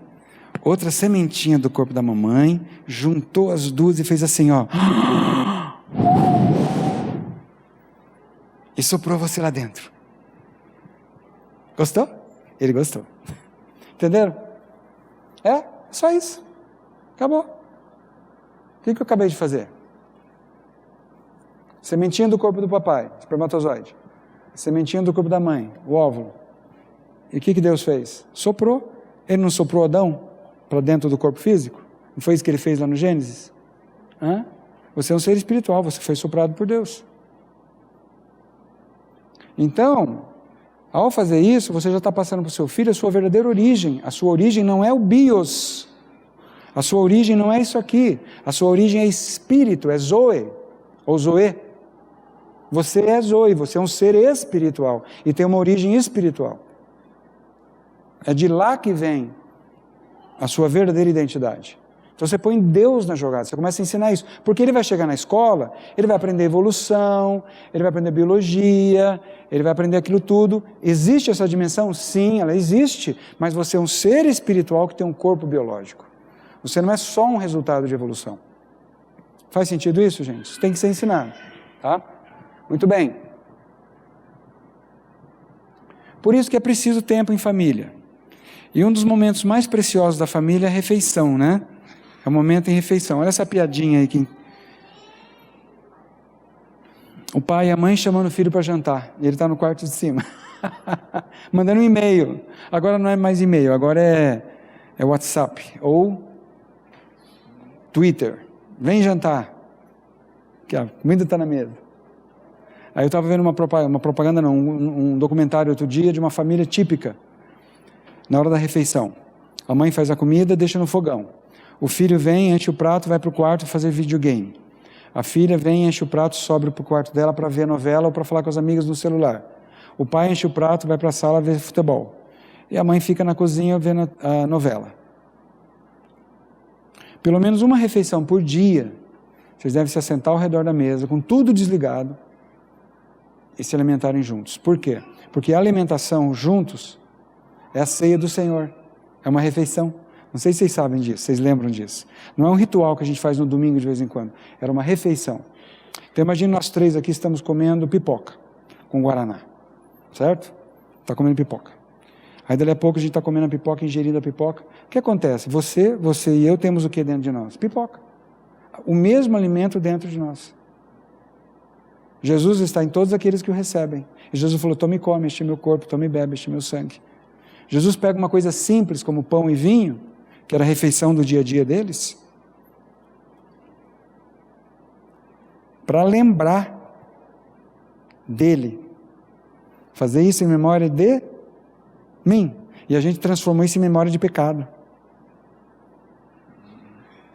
outra sementinha do corpo da mamãe, juntou as duas e fez assim, ó. E soprou você lá dentro. Gostou? Ele gostou. Entenderam? É, só isso. Acabou. O que eu acabei de fazer? Sementinha do corpo do papai, espermatozoide. Sementinha do corpo da mãe, o óvulo. E o que Deus fez? Soprou. Ele não soprou Adão para dentro do corpo físico? Não foi isso que ele fez lá no Gênesis? Hã? Você é um ser espiritual, você foi soprado por Deus. Então, ao fazer isso, você já está passando para o seu filho a sua verdadeira origem. A sua origem não é o bios. A sua origem não é isso aqui. A sua origem é espírito, é zoe, ou zoe. Você é zoe, você é um ser espiritual e tem uma origem espiritual. É de lá que vem a sua verdadeira identidade. Então você põe Deus na jogada, você começa a ensinar isso, porque ele vai chegar na escola, ele vai aprender evolução, ele vai aprender biologia, ele vai aprender aquilo tudo. Existe essa dimensão? Sim, ela existe, mas você é um ser espiritual que tem um corpo biológico. Você não é só um resultado de evolução. Faz sentido isso, gente? Isso tem que ser ensinado, tá? Muito bem. Por isso que é preciso tempo em família. E um dos momentos mais preciosos da família é a refeição, né? É o momento em refeição. Olha essa piadinha aí. O pai e a mãe chamando o filho para jantar. E ele está no quarto de cima. Mandando um e-mail. Agora não é mais e-mail, agora é WhatsApp. Ou Twitter. Vem jantar. Que a comida está na mesa. Aí eu estava vendo uma propaganda, não, um documentário outro dia de uma família típica. Na hora da refeição. A mãe faz a comida, deixa no fogão. O filho vem, enche o prato, vai para o quarto fazer videogame. A filha vem, enche o prato, sobe para o quarto dela para ver novela ou para falar com as amigas no celular. O pai enche o prato, vai para a sala ver futebol. E a mãe fica na cozinha vendo a novela. Pelo menos uma refeição por dia, vocês devem se assentar ao redor da mesa, com tudo desligado, e se alimentarem juntos. Por quê? Porque a alimentação juntos é a ceia do Senhor, é uma refeição. Não sei se vocês sabem disso, vocês lembram disso. Não é um ritual que a gente faz no domingo de vez em quando, era uma refeição. Então imagine nós três aqui estamos comendo pipoca, com guaraná, certo? Está comendo pipoca. Aí dali a pouco a gente está comendo a pipoca, ingerindo a pipoca. O que acontece? Você e eu temos o que dentro de nós? Pipoca. O mesmo alimento dentro de nós. Jesus está em todos aqueles que o recebem. E Jesus falou, tome e come, este é meu corpo, tome e bebe, este é meu sangue. Jesus pega uma coisa simples como pão e vinho, que era a refeição do dia a dia deles, para lembrar dele, fazer isso em memória de mim, e a gente transformou isso em memória de pecado.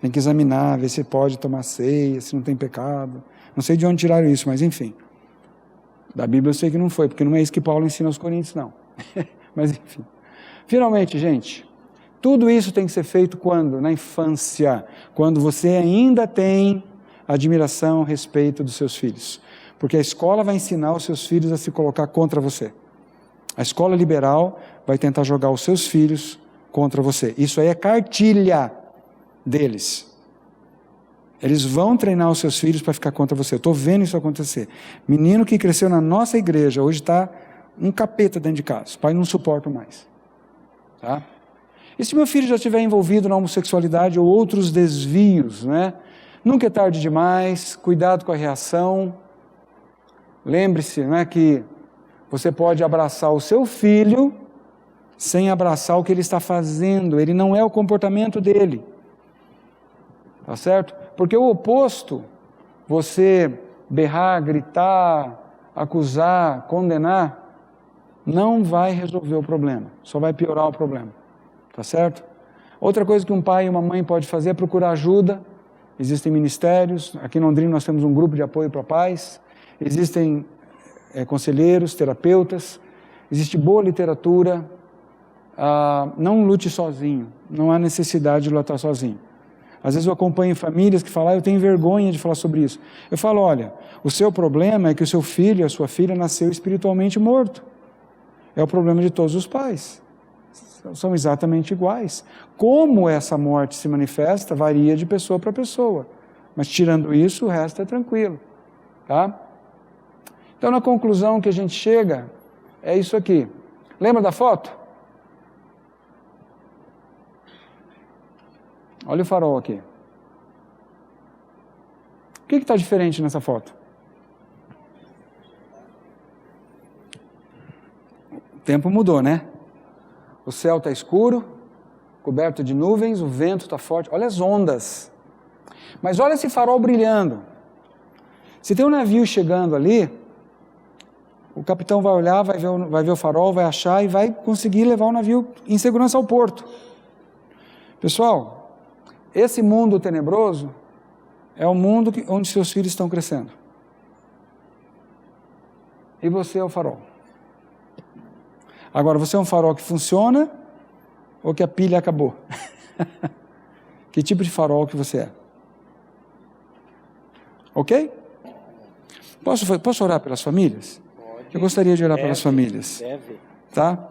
Tem que examinar, ver se pode tomar ceia, se não tem pecado, não sei de onde tiraram isso, mas enfim, da Bíblia eu sei que não foi, porque não é isso que Paulo ensina aos Coríntios, não, mas enfim. Finalmente, gente, tudo isso tem que ser feito quando? Na infância, quando você ainda tem admiração, respeito dos seus filhos, porque a escola vai ensinar os seus filhos a se colocar contra você. A escola liberal vai tentar jogar os seus filhos contra você. Isso aí é cartilha deles. Eles vão treinar os seus filhos para ficar contra você. Eu estou vendo isso acontecer. Menino que cresceu na nossa igreja, hoje está um capeta dentro de casa. Os pais não suportam mais. Tá? E se meu filho já estiver envolvido na homossexualidade ou outros desvios, né? Nunca é tarde demais, cuidado com a reação. Lembre-se, não é, que você pode abraçar o seu filho sem abraçar o que ele está fazendo. Ele não é o comportamento dele. Tá certo? Porque o oposto, você berrar, gritar, acusar, condenar, não vai resolver o problema, só vai piorar o problema. Tá certo? Outra coisa que um pai e uma mãe pode fazer é procurar ajuda. Existem ministérios, aqui em Londrina nós temos um grupo de apoio para pais, existem conselheiros, terapeutas, existe boa literatura. Não lute sozinho, não há necessidade de lutar sozinho. Às vezes eu acompanho famílias que falam, eu tenho vergonha de falar sobre isso. Eu falo, olha, o seu problema é que o seu filho, a sua filha nasceu espiritualmente morto. É o problema de todos os pais. São exatamente iguais. Como essa morte se manifesta, varia de pessoa para pessoa. Mas tirando isso, o resto é tranquilo. Tá? Então, na conclusão que a gente chega, é isso aqui. Lembra da foto? Olha o farol aqui. O que está diferente nessa foto? O tempo mudou, né? O céu está escuro, coberto de nuvens, o vento está forte. Olha as ondas. Mas olha esse farol brilhando. Se tem um navio chegando ali, o capitão vai olhar, vai ver o farol, vai achar e vai conseguir levar o navio em segurança ao porto. Pessoal, esse mundo tenebroso é o mundo onde seus filhos estão crescendo. E você é o farol. Agora, você é um farol que funciona ou que a pilha acabou? Que tipo de farol que você é? Ok? Posso orar pelas famílias? Eu gostaria de orar pelas famílias. Tá?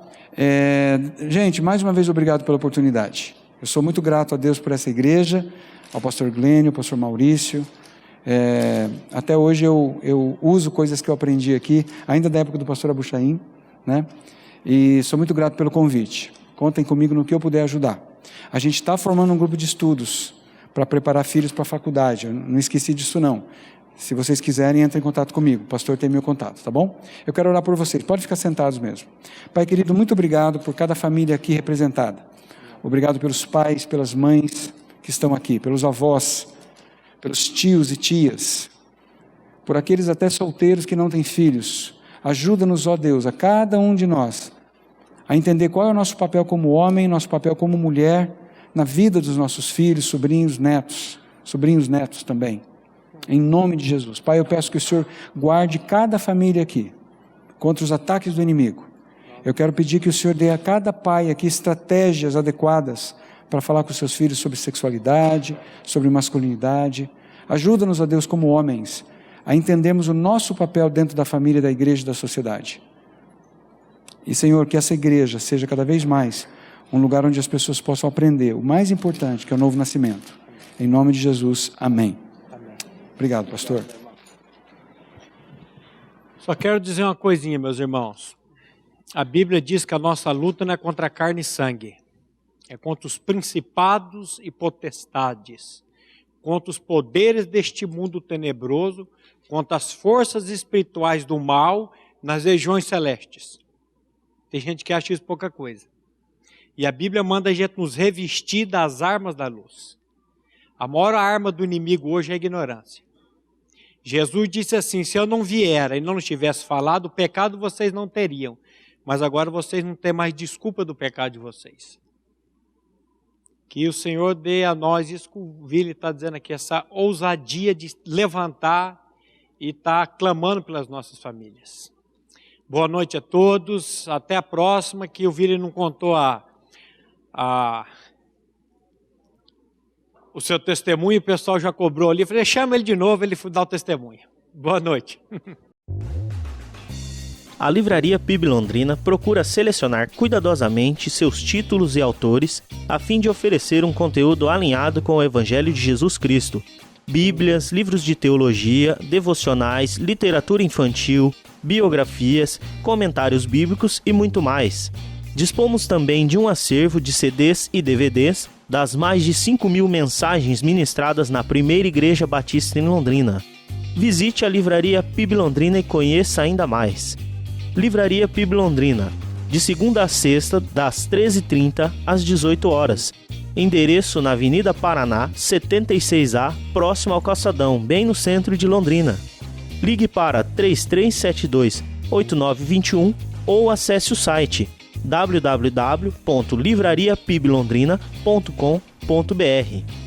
Gente, mais uma vez obrigado pela oportunidade. Eu sou muito grato a Deus por essa igreja, ao pastor Glênio, ao pastor Maurício. Até hoje eu uso coisas que eu aprendi aqui, ainda da época do pastor Abuchaim, né? E sou muito grato pelo convite. Contem comigo no que eu puder ajudar. A gente está formando um grupo de estudos para preparar filhos para a faculdade. Eu não esqueci disso não. Se vocês quiserem, entrem em contato comigo. O pastor tem meu contato, tá bom? Eu quero orar por vocês. Pode ficar sentados mesmo. Pai querido, muito obrigado por cada família aqui representada. Obrigado pelos pais, pelas mães que estão aqui, pelos avós, pelos tios e tias, por aqueles até solteiros que não têm filhos. Ajuda-nos, ó Deus, a cada um de nós, a entender qual é o nosso papel como homem, nosso papel como mulher, na vida dos nossos filhos, sobrinhos, netos também. Em nome de Jesus. Pai, eu peço que o Senhor guarde cada família aqui, contra os ataques do inimigo. Eu quero pedir que o Senhor dê a cada pai aqui estratégias adequadas para falar com seus filhos sobre sexualidade, sobre masculinidade. Ajuda-nos, ó Deus, como homens, a entendermos o nosso papel dentro da família, da igreja e da sociedade. E, Senhor, que essa igreja seja cada vez mais um lugar onde as pessoas possam aprender o mais importante, que é o novo nascimento. Em nome de Jesus, amém. Obrigado, pastor. Só quero dizer uma coisinha, meus irmãos. A Bíblia diz que a nossa luta não é contra carne e sangue. É contra os principados e potestades, contra os poderes deste mundo tenebroso, contra as forças espirituais do mal nas regiões celestes. Tem gente que acha isso pouca coisa. E a Bíblia manda a gente nos revestir das armas da luz. A maior arma do inimigo hoje é a ignorância. Jesus disse assim: se eu não vier e não tivesse falado, o pecado vocês não teriam. Mas agora vocês não têm mais desculpa do pecado de vocês. Que o Senhor dê a nós, isso que o Vili está dizendo aqui, essa ousadia de levantar e estar clamando pelas nossas famílias. Boa noite a todos, até a próxima, que o Vili não contou o seu testemunho, o pessoal já cobrou ali, eu falei, chama ele de novo, ele foi dar o testemunho. Boa noite. A Livraria PIB Londrina procura selecionar cuidadosamente seus títulos e autores a fim de oferecer um conteúdo alinhado com o Evangelho de Jesus Cristo. Bíblias, livros de teologia, devocionais, literatura infantil, biografias, comentários bíblicos e muito mais. Dispomos também de um acervo de CDs e DVDs das mais de 5.000 mensagens ministradas na Primeira Igreja Batista em Londrina. Visite a Livraria PIB Londrina e conheça ainda mais. Livraria PIB Londrina, de segunda a sexta, das 13h30 às 18 horas. Endereço na Avenida Paraná, 76A, próximo ao Calçadão, bem no centro de Londrina. Ligue para 3372-8921 ou acesse o site www.livrariapiblondrina.com.br.